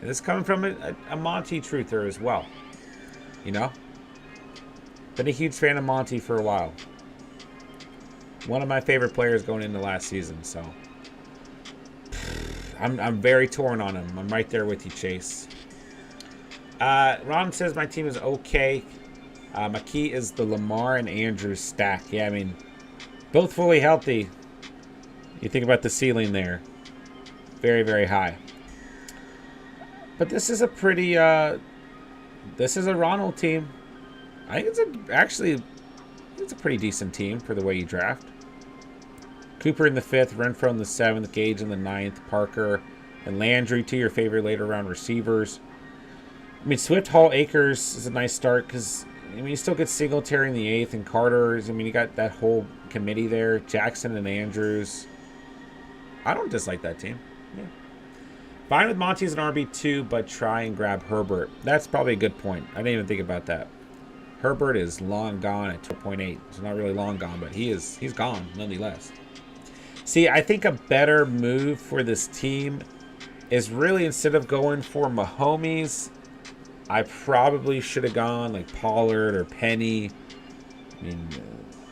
And this is coming from a Monty truther as well. You know? Been a huge fan of Monty for a while. One of my favorite players going into last season, so I'm very torn on him. I'm right there with you, Chase. Ron says my team is okay. My key is the Lamar and Andrews stack. Yeah, I mean, both fully healthy. You think about the ceiling there. Very, very high. But this is a pretty, this is a Ronald team. I think it's a pretty decent team for the way you draft. Cooper in the 5th, Renfro in the 7th, Gage in the 9th, Parker and Landry, 2 your favorite later round receivers. I mean, Swift, Hall, Akers is a nice start because, I mean, you still get Singletary in the 8th and Carter. I mean, you got that whole committee there. Jackson and Andrews. I don't dislike that team. Yeah. Fine with Monty as an RB2, but try and grab Herbert. That's probably a good point. I didn't even think about that. Herbert is long gone at 2.8. It's not really long gone, but he's gone nonetheless. See, I think a better move for this team is really, instead of going for Mahomes, I probably should have gone like Pollard or Penny. I mean,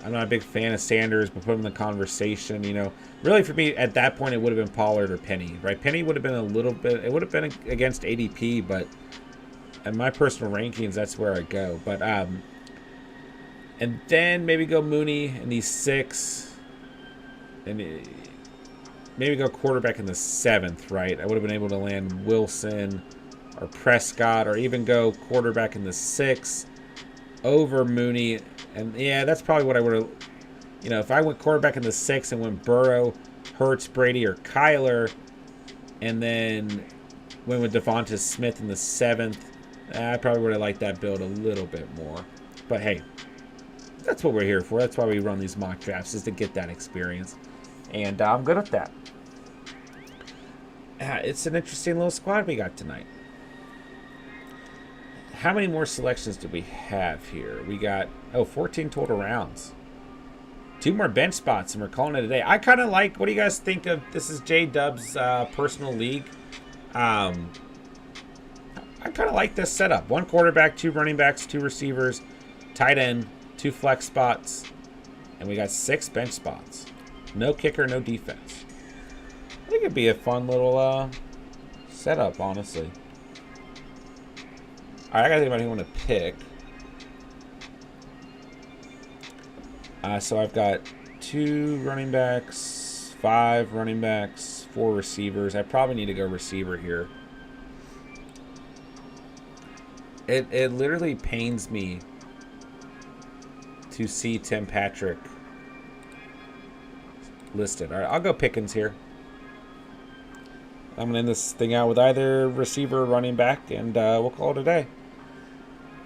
I'm not a big fan of Sanders, but put him in the conversation, you know. Really, for me, at that point, it would have been Pollard or Penny, right? Penny would have been a little bit, it would have been against ADP, but in my personal rankings, that's where I go. But, and then maybe go Mooney in the 6th, and maybe go quarterback in the 7th, right? I would have been able to land Wilson or Prescott, or even go quarterback in the 6th over Mooney. And yeah, that's probably what I would have, you know, if I went quarterback in the 6th and went Burrow, Hurts, Brady, or Kyler, and then went with Devonta Smith in the 7th, I probably would have liked that build a little bit more. But hey, that's what we're here for. That's why we run these mock drafts, is to get that experience. And I'm good at that. It's an interesting little squad we got tonight. How many more selections do we have here? We got, 14 total rounds. 2 more bench spots, and we're calling it a day. I kind of like, what do you guys think of, this is J-Dub's personal league. I kind of like this setup. 1 quarterback, 2 running backs, 2 receivers, tight end, 2 flex spots, and we got 6 bench spots. No kicker, no defense. I think it'd be a fun little setup, honestly. All right, I got to think about who I want to pick. So I've got 2 running backs, 5 running backs, 4 receivers. I probably need to go receiver here. It literally pains me to see Tim Patrick listed. All right, I'll go Pickens here. I'm going to end this thing out with either receiver or running back, and we'll call it a day.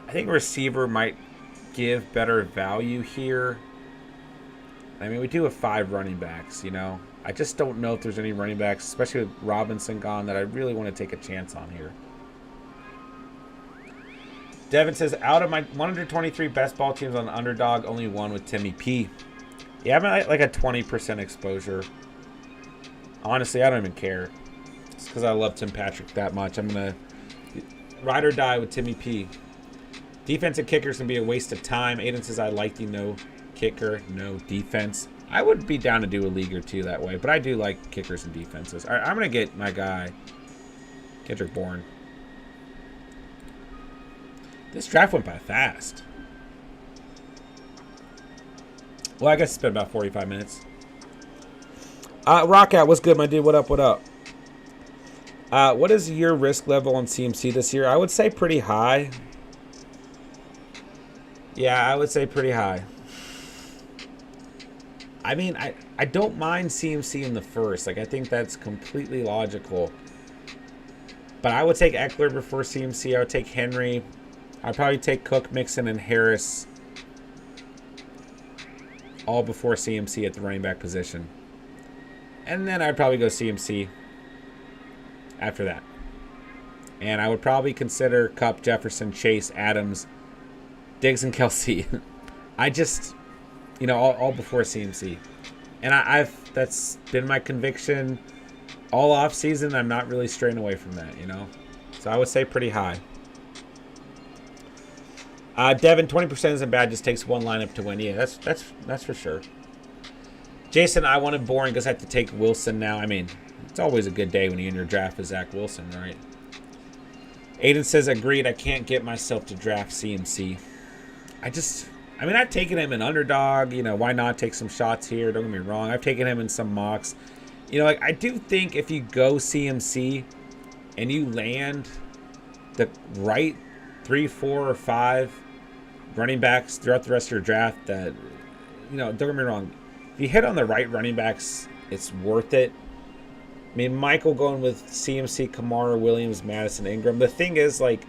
I think receiver might give better value here. I mean, we do have 5 running backs, you know. I just don't know if there's any running backs, especially with Robinson gone, that I really want to take a chance on here. Devin says, out of my 123 best ball teams on Underdog, only 1 with Timmy P. Yeah, I'm at like a 20% exposure. Honestly, I don't even care. It's because I love Tim Patrick that much. I'm going to ride or die with Timmy P. Defensive kickers can be a waste of time. Aiden says, I like the no kicker, no defense. I would be down to do a league or 2 that way, but I do like kickers and defenses. All right, I'm going to get my guy, Kendrick Bourne. This draft went by fast. Well, I guess it's been about 45 minutes. Rockout, what's good, my dude? What up, what up? What is your risk level on CMC this year? I would say pretty high. Yeah, I would say pretty high. I mean, I don't mind CMC in the first. Like, I think that's completely logical. But I would take Eckler before CMC. I would take Henry. I'd probably take Cook, Mixon, and Harris all before CMC at the running back position. And then I'd probably go CMC after that. And I would probably consider Kupp, Jefferson, Chase, Adams, Diggs, and Kelsey. I just, you know, all before CMC. And that's been my conviction all off season. I'm not really straying away from that, you know. So I would say pretty high. Devin, 20% isn't bad. Just takes 1 lineup to win. Yeah, that's for sure. Jason, I wanted boring because I have to take Wilson now. I mean, it's always a good day when you in your draft with Zach Wilson, right? Aiden says, agreed. I can't get myself to draft CMC. I mean, I've taken him in Underdog. You know, why not take some shots here? Don't get me wrong. I've taken him in some mocks. You know, like, I do think if you go CMC and you land the right 3, 4, or 5 running backs throughout the rest of your draft, that, you know, don't get me wrong. If you hit on the right running backs, it's worth it. I mean, Michael going with CMC, Kamara, Williams, Madison, Ingram. The thing is, like,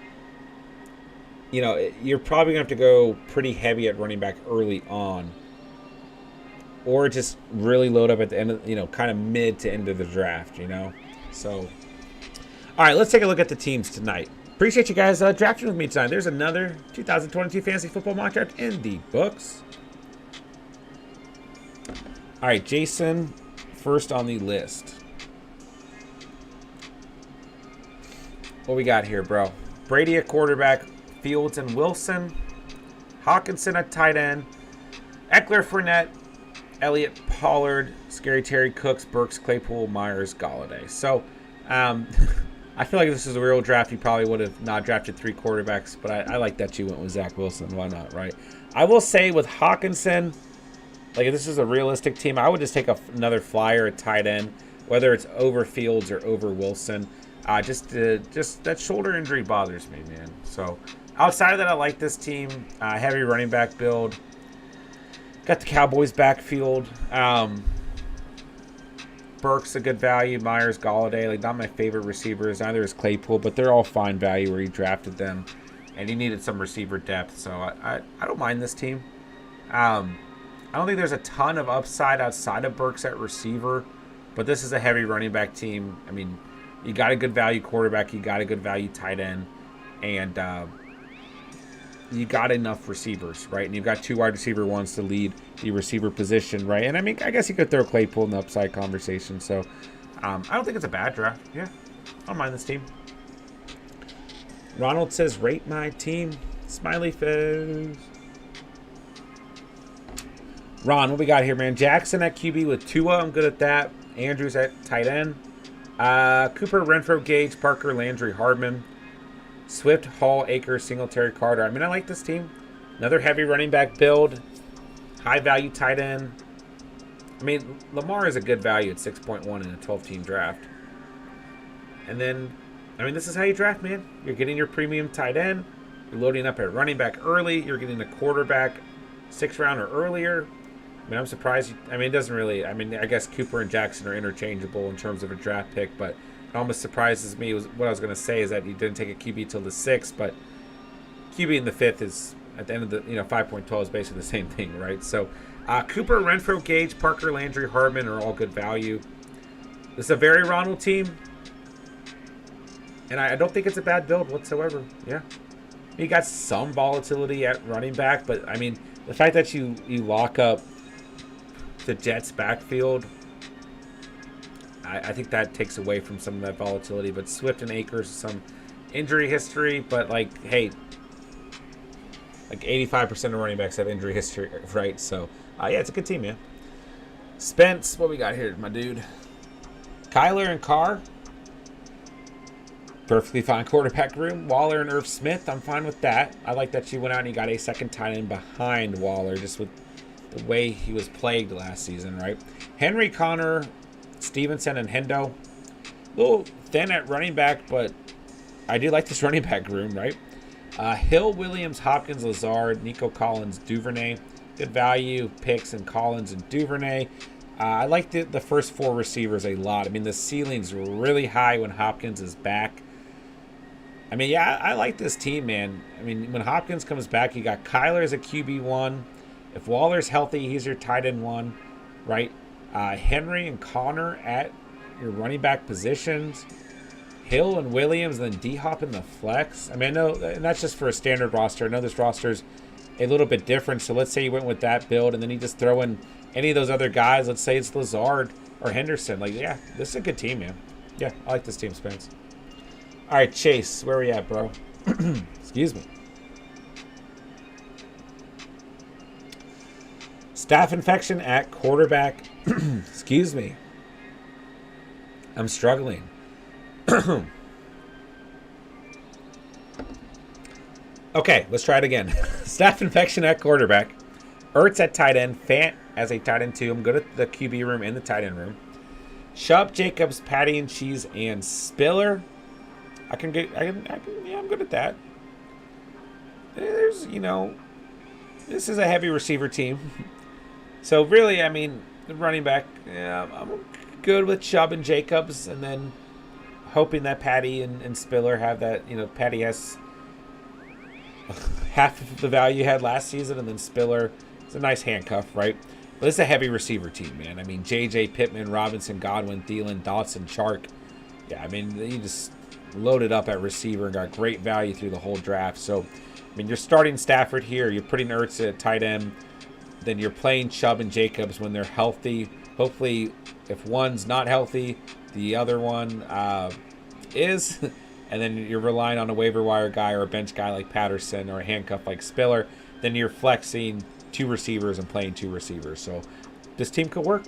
you know, you're probably going to have to go pretty heavy at running back early on. Or just really load up at the end of, you know, kind of mid to end of the draft, you know. So, all right, let's take a look at the teams tonight. Appreciate you guys drafting with me tonight. There's another 2022 Fantasy Football Mock Draft in the books. All right, Jason, first on the list. What we got here, bro? Brady at quarterback, Fields and Wilson, Hawkinson at tight end, Eckler, Fournette, Elliott, Pollard, Scary Terry, Cooks, Burks, Claypool, Myers, Galladay. So, I feel like if this is a real draft, you probably would have not drafted 3 quarterbacks, but I like that you went with Zach Wilson. Why not, right? I will say with Hawkinson, like if this is a realistic team, I would just take another flyer at tight end, whether it's over Fields or over Wilson. Just that shoulder injury bothers me, man. So Outside of that, I like this team. Heavy running back build. Got the Cowboys backfield. Burke's a good value. Myers, Galladay, like not my favorite receivers. Neither is Claypool, but they're all fine value where he drafted them, and he needed some receiver depth. So I don't mind this team. I don't think there's a ton of upside outside of Burks at receiver, but this is a heavy running back team. I mean, you got a good value quarterback, you got a good value tight end, and you got enough receivers, right? And you've got 2 wide receiver ones to lead the receiver position, right? And I mean, I guess you could throw Claypool in the upside conversation. So I don't think it's a bad draft. Yeah, I don't mind this team. Ronald says, rate my team. Smiley face. Ron, what we got here, man? Jackson at QB with Tua. I'm good at that. Andrews at tight end. Cooper, Renfro, Gage, Parker, Landry, Hardman. Swift, Hall, Akers, Singletary, Carter. I mean, I like this team. Another heavy running back build. High value tight end. I mean, Lamar is a good value at 6.1 in a 12-team draft. And then, I mean, this is how you draft, man. You're getting your premium tight end. You're loading up at running back early. You're getting a quarterback 6th round or earlier. I mean, I'm surprised. I mean, it doesn't really. I mean, I guess Cooper and Jackson are interchangeable in terms of a draft pick, but it almost surprises me. What I was going to say is that he didn't take a QB till the 6th, but QB in the 5th is at the end of the 5.12 is basically the same thing, right? So Cooper, Renfro, Gage, Parker, Landry, Hardman are all good value. This is a very Ronald team, and I don't think it's a bad build whatsoever. Yeah, you got some volatility at running back, but I mean, the fact that you lock up the Jets backfield, I think that takes away from some of that volatility. But Swift and Akers, some injury history, but like, hey, like 85% of running backs have injury history, right? So, yeah, it's a good team, man. Spence, what we got here, my dude? Kyler and Carr, perfectly fine quarterback room. Waller and Irv Smith, I'm fine with that. I like that you went out and you got a second tight end behind Waller, just with the way he was plagued last season, right? Henry, Connor, Stevenson, and Hendo. A little thin at running back, but I do like this running back room, right? Hill, Williams, Hopkins, Lazard, Nico Collins, Duvernay. Good value picks in Collins and Duvernay. I like the first 4 receivers a lot. I mean, the ceiling's really high when Hopkins is back. I mean, yeah, I like this team, man. I mean, when Hopkins comes back, you got Kyler as a QB1. If Waller's healthy, he's your tight end 1, right? Henry and Connor at your running back positions. Hill and Williams, and then D-Hop in the flex. I mean, I know, and that's just for a standard roster. I know this roster's a little bit different. So let's say you went with that build, and then you just throw in any of those other guys. Let's say it's Lazard or Henderson. Like, yeah, this is a good team, man. Yeah, I like this team, Spence. All right, Chase, where are we at, bro? Excuse me. Staph infection at quarterback. Excuse me. I'm struggling. Okay, let's try it again. Staph infection at quarterback. Ertz at tight end. Fant as a tight end 2. I'm good at the QB room and the tight end room. Shupp, Jacobs, Patty and Cheese, and Spiller. I'm good at that. There's, this is a heavy receiver team. So really, I mean, the running back, yeah, I'm good with Chubb and Jacobs, and then hoping that Patty and Spiller have that. Patty has half of the value he had last season, and then Spiller is a nice handcuff, right? But this is a heavy receiver team, man. I mean, J.J., Pittman, Robinson, Godwin, Thielen, Dotson, Chark. Yeah, I mean, you just loaded up at receiver and got great value through the whole draft. So, I mean, you're starting Stafford here. You're putting Ertz at tight end. Then you're playing Chubb and Jacobs when they're healthy. Hopefully, if one's not healthy, the other one is. And then you're relying on a waiver wire guy or a bench guy like Patterson or a handcuff like Spiller. Then you're flexing 2 receivers and playing 2 receivers. So this team could work.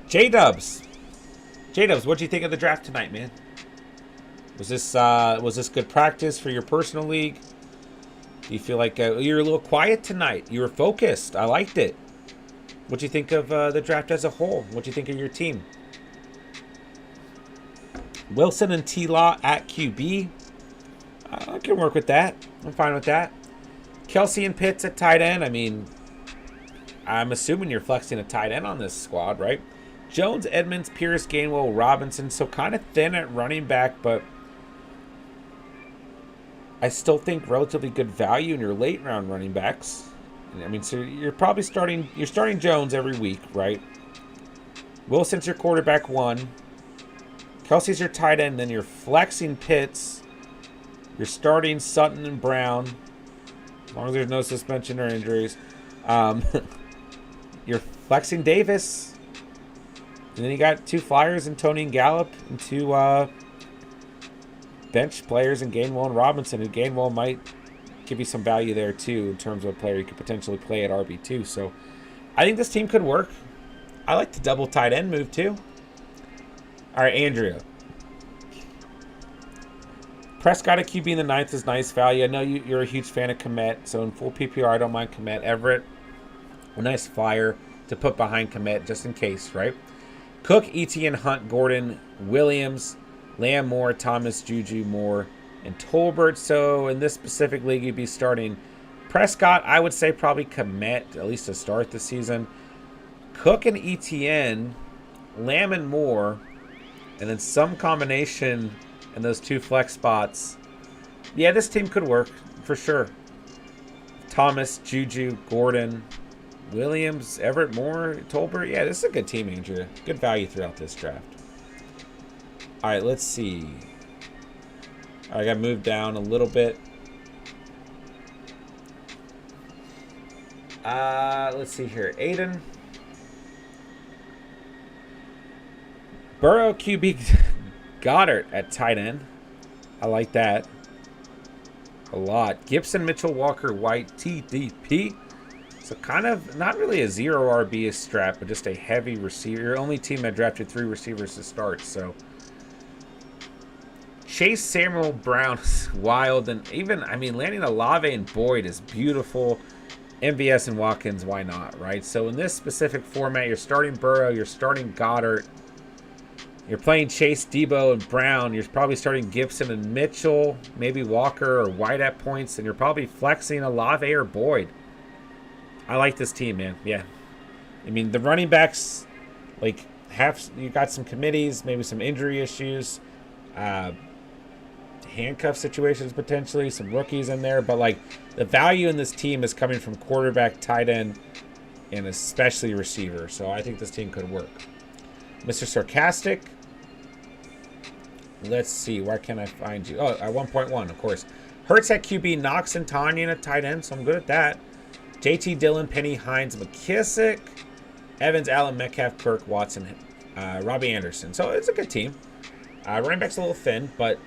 J-Dubs, what'd you think of the draft tonight, man? Was this good practice for your personal league? Do you feel like you're a little quiet tonight? You were focused. I liked it. What'd you think of the draft as a whole? What'd you think of your team? Wilson and T-Law at QB. I can work with that. I'm fine with that. Kelsey and Pitts at tight end. I mean, I'm assuming you're flexing a tight end on this squad, right? Jones, Edmonds, Pierce, Gainwell, Robinson. So kind of thin at running back, but I still think relatively good value in your late round running backs. I mean, so you're probably starting Jones every week, right? Wilson's your quarterback 1. Kelsey's your tight end, then you're flexing Pitts. You're starting Sutton and Brown, as long as there's no suspension or injuries. You're flexing Davis. And then you got 2 flyers and Tony and Gallup and 2 bench players in Gainwell and Robinson. And Gainwell might give you some value there too in terms of a player you could potentially play at RB2. So I think this team could work. I like the double tight end move too. All right, Andrea. Prescott at QB in the 9th is nice value. I know you're a huge fan of Kmet, so in full PPR, I don't mind Kmet. Everett, a nice flyer to put behind Kmet just in case, right? Cook, Etienne, Hunt, Gordon, Williams, Lamb, Moore, Thomas, Juju, Moore, and Tolbert. So in this specific league, you'd be starting Prescott. I would say probably Kmet, at least to start the season. Cook and Etienne, Lamb and Moore, and then some combination in those 2 flex spots. Yeah, this team could work for sure. Thomas, Juju, Gordon, Williams, Everett, Moore, Tolbert. Yeah, this is a good team, Andrew. Good value throughout this draft. All right, let's see. All right, I got to move down a little bit. Let's see here. Aiden. Burrow, QB, Goddard at tight end. I like that a lot. Gibson, Mitchell, Walker, White, TDP. So kind of not really a 0 RB strat, but just a heavy receiver. Your only team that drafted 3 receivers to start. So Chase, Samuel, Brown, wild, and even landing Olave and Boyd is beautiful. MVS and Watkins, why not, right? So in this specific format, you're starting Burrow, you're starting Goddard. You're playing Chase, Debo, and Brown. You're probably starting Gibson and Mitchell, maybe Walker or White at points, and you're probably flexing Olave or Boyd. I like this team, man. Yeah. I mean, the running backs, like, you got some committees, maybe some injury issues, handcuff situations potentially, some rookies in there, but, like, the value in this team is coming from quarterback, tight end, and especially receiver. So I think this team could work. Mr. Sarcastic. Let's see. Where can I find you? Oh, at 1.1, of course. Hurts at QB, Knox and Tanyan at tight end, so I'm good at that. JT Dillon, Penny, Hines, McKissick, Evans, Allen, Metcalf, Kirk, Watson, Robbie Anderson. So it's a good team. Running back's a little thin, but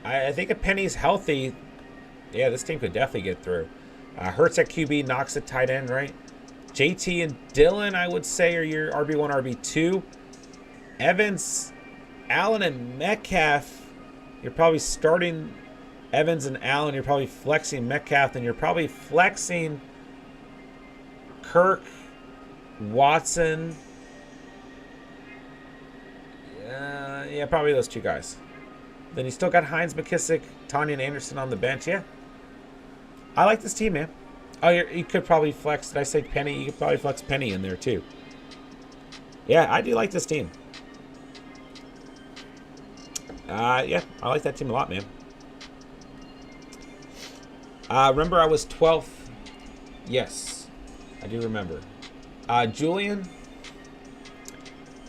I think if Penny's healthy, yeah, this team could definitely get through. Hurts at QB, Knox at tight end, right? JT and Dillon, I would say, are your RB1, RB2. Evans, Allen, and Metcalf, you're probably starting Evans and Allen. You're probably flexing Metcalf, and you're probably flexing Kirk, Watson. Yeah, probably those 2 guys. Then you still got Hines, McKissick, Tanyan, and Anderson on the bench. Yeah. I like this team, man. Oh, you could probably flex. Did I say Penny? You could probably flex Penny in there, too. Yeah, I do like this team. Yeah, I like that team a lot, man. Remember I was 12th? Yes, I do remember. Julian,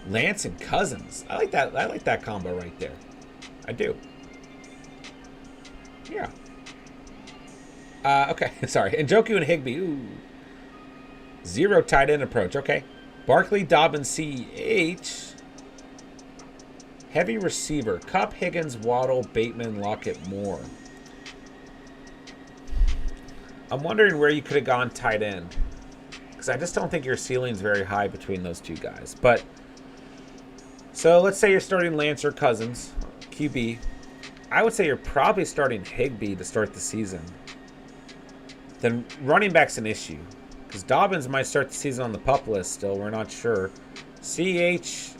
Lance, and Cousins. I like that combo right there. I do. Yeah. Okay, sorry. Njoku and Higbee. Ooh. 0 tight end approach. Okay. Barkley, Dobbins, CH. Heavy receiver. Kupp, Higgins, Waddle, Bateman, Lockett, Moore. I'm wondering where you could have gone tight end. Because I just don't think your ceiling's very high between those 2 guys. But, so let's say you're starting Lance or Cousins, QB. I would say you're probably starting Higbee to start the season. Then running back's an issue. Because Dobbins might start the season on the PUP list still. We're not sure. CH.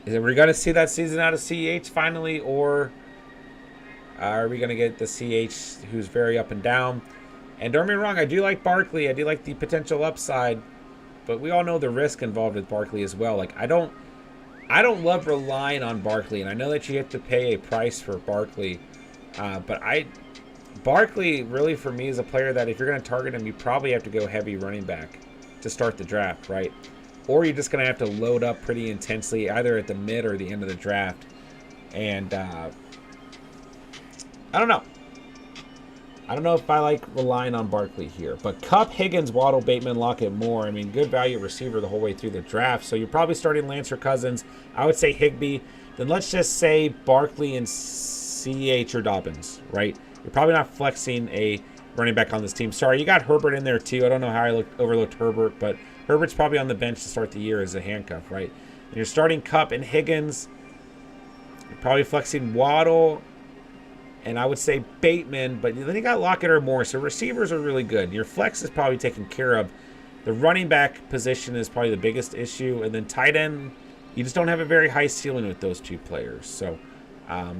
Are we going to see that season out of CH finally? Or Are we going to get the CH who's very up and down? And don't get me wrong, I do like Barkley. I do like the potential upside. But we all know the risk involved with Barkley as well. Like, I don't love relying on Barkley. And I know that you have to pay a price for Barkley. But Barkley, really, for me, is a player that if you're going to target him, you probably have to go heavy running back to start the draft, right? Or you're just going to have to load up pretty intensely, either at the mid or the end of the draft. And I don't know. I don't know if I like relying on Barkley here. But Kupp, Higgins, Waddle, Bateman, Lockett, Moore. I mean, good value receiver the whole way through the draft. So you're probably starting Lance or Cousins. I would say Higbee. Then let's just say Barkley and CH or Dobbins, right? You're probably not flexing a running back on this team. Sorry, you got Herbert in there too. I don't know how I overlooked Herbert, but Herbert's probably on the bench to start the year as a handcuff, right? And you're starting Kupp and Higgins. You're probably flexing Waddle, and I would say Bateman, but then you got Lockett or Moore. So receivers are really good. Your flex is probably taken care of. The running back position is probably the biggest issue, and then tight end, you just don't have a very high ceiling with those two players. So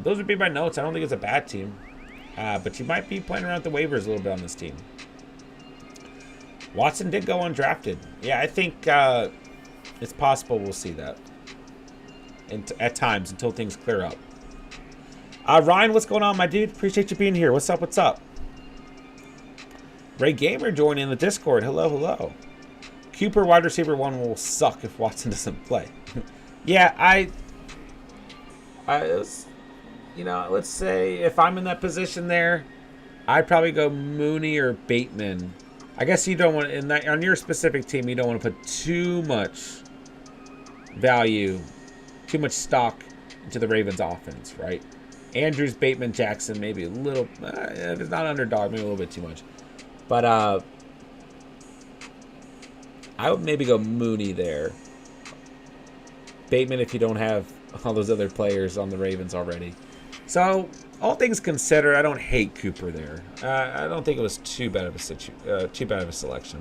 those would be my notes. I don't think it's a bad team. But you might be playing around the waivers a little bit on this team. Watson did go undrafted. Yeah, I think it's possible we'll see that at times until things clear up. Ryan, what's going on, my dude? Appreciate you being here. What's up? What's up? Ray Gamer joining in the Discord. Hello, hello. Cooper, wide receiver 1 will suck if Watson doesn't play. Yeah, you know, let's say if I'm in that position there, I'd probably go Mooney or Bateman. I guess you don't want on your specific team, you don't want to put too much value, too much stock into the Ravens offense, right? Andrews, Bateman, Jackson, maybe a little, if it's not Underdog, maybe a little bit too much. But I would maybe go Mooney there. Bateman if you don't have all those other players on the Ravens already. So, all things considered, I don't hate Cooper there. I don't think it was too bad of a selection.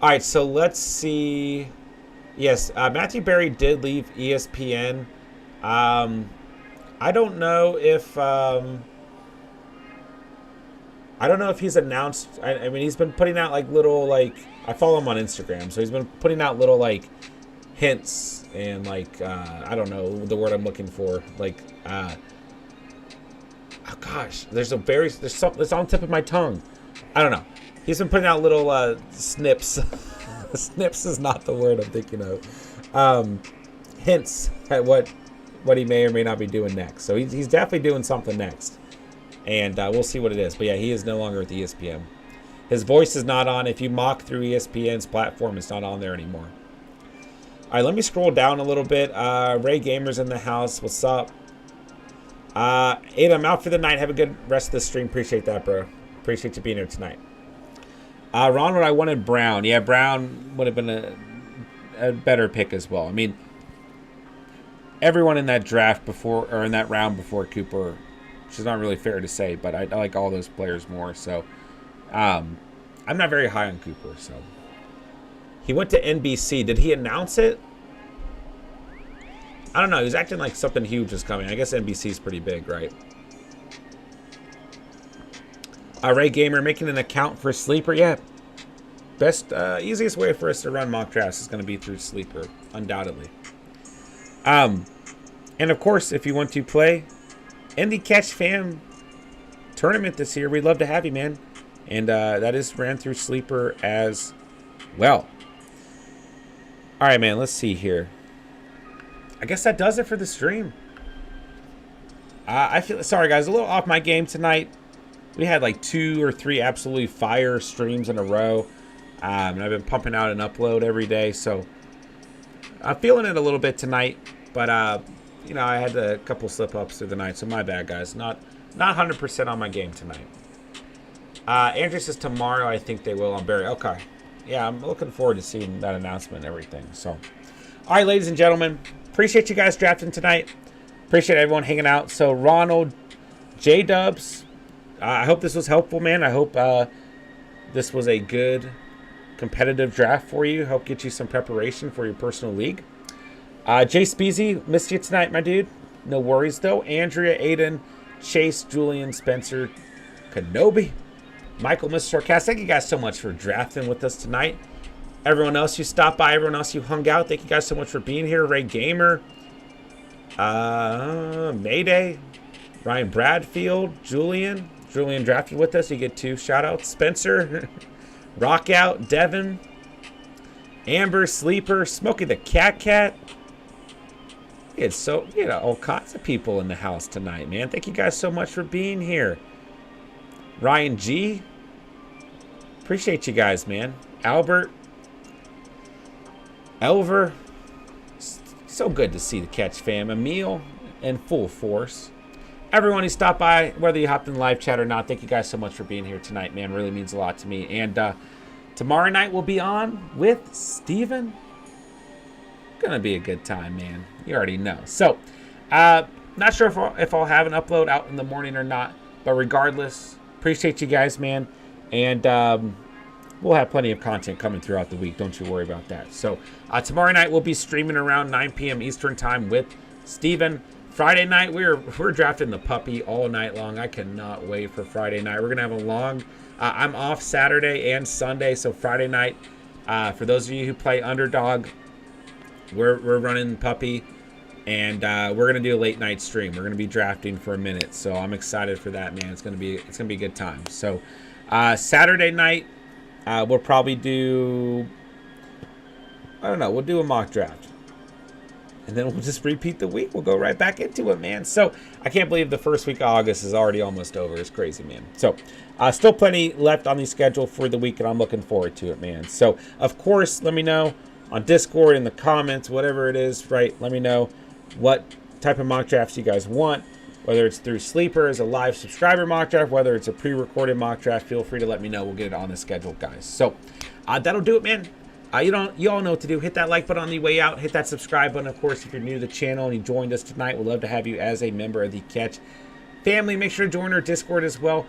All right, so let's see. Yes, Matthew Berry did leave ESPN. I don't know if he's announced. I mean, he's been putting out like little I follow him on Instagram, so he's been putting out little hints and I don't know the word I'm looking for. Oh gosh, there's something that's on the tip of my tongue. I don't know. He's been putting out little snips. Snips is not the word I'm thinking of. Hints at what he may or may not be doing next. So he's definitely doing something next. And we'll see what it is. But yeah, he is no longer with ESPN. His voice is not on. If you mock through ESPN's platform, it's not on there anymore. All right, let me scroll down a little bit. Ray Gamer's in the house. What's up? Ada, I'm out for the night. Have a good rest of the stream. Appreciate that, bro. Appreciate you being here tonight. Ron, what I wanted Brown. Yeah, Brown would have been a better pick as well. I mean, everyone in that draft before, or in that round before Cooper, which is not really fair to say, but I like all those players more. So, I'm not very high on Cooper. So, he went to NBC. Did he announce it? I don't know. He was acting like something huge was coming. I guess NBC is pretty big, right? Ray Gamer making an account for Sleeper. Yeah. Best, easiest way for us to run mock drafts is going to be through Sleeper, undoubtedly. And of course, if you want to play in the Catch Fam tournament this year, we'd love to have you, man. And that is ran through Sleeper as well. All right, man. Let's see here. I guess that does it for the stream. I feel sorry, guys. A little off my game tonight. We had like 2 or 3 absolutely fire streams in a row. And I've been pumping out an upload every day. So I'm feeling it a little bit tonight. But, you know, I had a couple slip-ups through the night. So my bad, guys. Not 100% on my game tonight. Andrew says tomorrow I think they will on Barry. Okay. Yeah, I'm looking forward to seeing that announcement and everything. So, all right, ladies and gentlemen. Appreciate you guys drafting tonight. Appreciate everyone hanging out. So, Ronald, J-Dubs, I hope this was helpful, man. I hope this was a good competitive draft for you. Help get you some preparation for your personal league. Jay Speezy, missed you tonight, my dude. No worries, though. Andrea, Aiden, Chase, Julian, Spencer, Kenobi, Michael, Mr. Sarcast. Thank you guys so much for drafting with us tonight. Everyone else who stopped by, everyone else who hung out, thank you guys so much for being here. Ray Gamer, Mayday, Ryan Bradfield, Julian drafted with us. You get 2 shout outs. Spencer, Rockout, Devin, Amber, Sleeper, Smokey the Cat. It's all kinds of people in the house tonight, man. Thank you guys so much for being here. Ryan G, appreciate you guys, man. Albert, Elver, so good to see the Catch fam. Emil, in full force. Everyone who stopped by, whether you hopped in live chat or not, thank you guys so much for being here tonight, man. Really means a lot to me. And tomorrow night we'll be on with Steven. Gonna be a good time, man. You already know. So, not sure if I'll have an upload out in the morning or not, but regardless, appreciate you guys, man. And we'll have plenty of content coming throughout the week. Don't you worry about that. So, tomorrow night we'll be streaming around 9 p.m. Eastern time with Steven. Friday night, we're drafting the puppy all night long. I cannot wait for Friday night. We're going to have a long... I'm off Saturday and Sunday, so Friday night, for those of you who play Underdog, we're running puppy, and we're going to do a late night stream. We're going to be drafting for a minute, so I'm excited for that, man. It's going to be a good time. So Saturday night, we'll probably do... I don't know. We'll do a mock draft. And then we'll just repeat the week. We'll go right back into it, man. So I can't believe the first week of August is already almost over. It's crazy, man. So still plenty left on the schedule for the week, and I'm looking forward to it, man. So, of course, let me know on Discord, in the comments, whatever it is, right? Let me know what type of mock drafts you guys want, whether it's through Sleeper as a live subscriber mock draft, whether it's a pre-recorded mock draft. Feel free to let me know. We'll get it on the schedule, guys. So that'll do it, man. You all know what to do. Hit that like button on the way out. Hit that subscribe button. Of course, if you're new to the channel and you joined us tonight, we'd love to have you as a member of the Catch family. Make sure to join our Discord as well.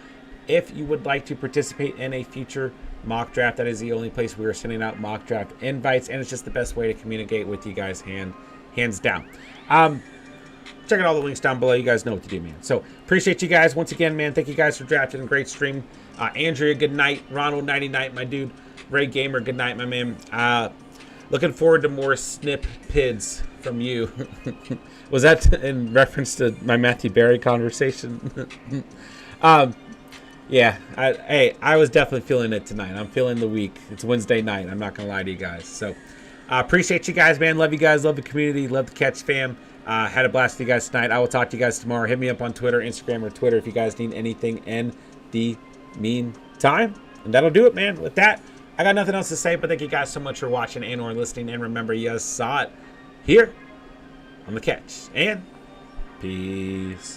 If you would like to participate in a future mock draft, that is the only place we are sending out mock draft invites, and it's just the best way to communicate with you guys, hands down. Check out all the links down below. You guys know what to do, man. So appreciate you guys once again, man. Thank you guys for drafting. Great stream. Andrea, good night. Ronald, nighty night, my dude. Ray Gamer, good night, my man. Looking forward to more snip pids from you. Was that in reference to my Matthew Berry conversation? Yeah, I was definitely feeling it tonight. I'm feeling the week. It's Wednesday night. I'm not going to lie to you guys. So appreciate you guys, man. Love you guys. Love the community. Love the Catch fam. Had a blast with you guys tonight. I will talk to you guys tomorrow. Hit me up on Twitter, Instagram, or Twitter if you guys need anything in the meantime. And that'll do it, man. With that, I got nothing else to say, but thank you guys so much for watching and or listening. And remember, you saw it here on the Catch. And peace.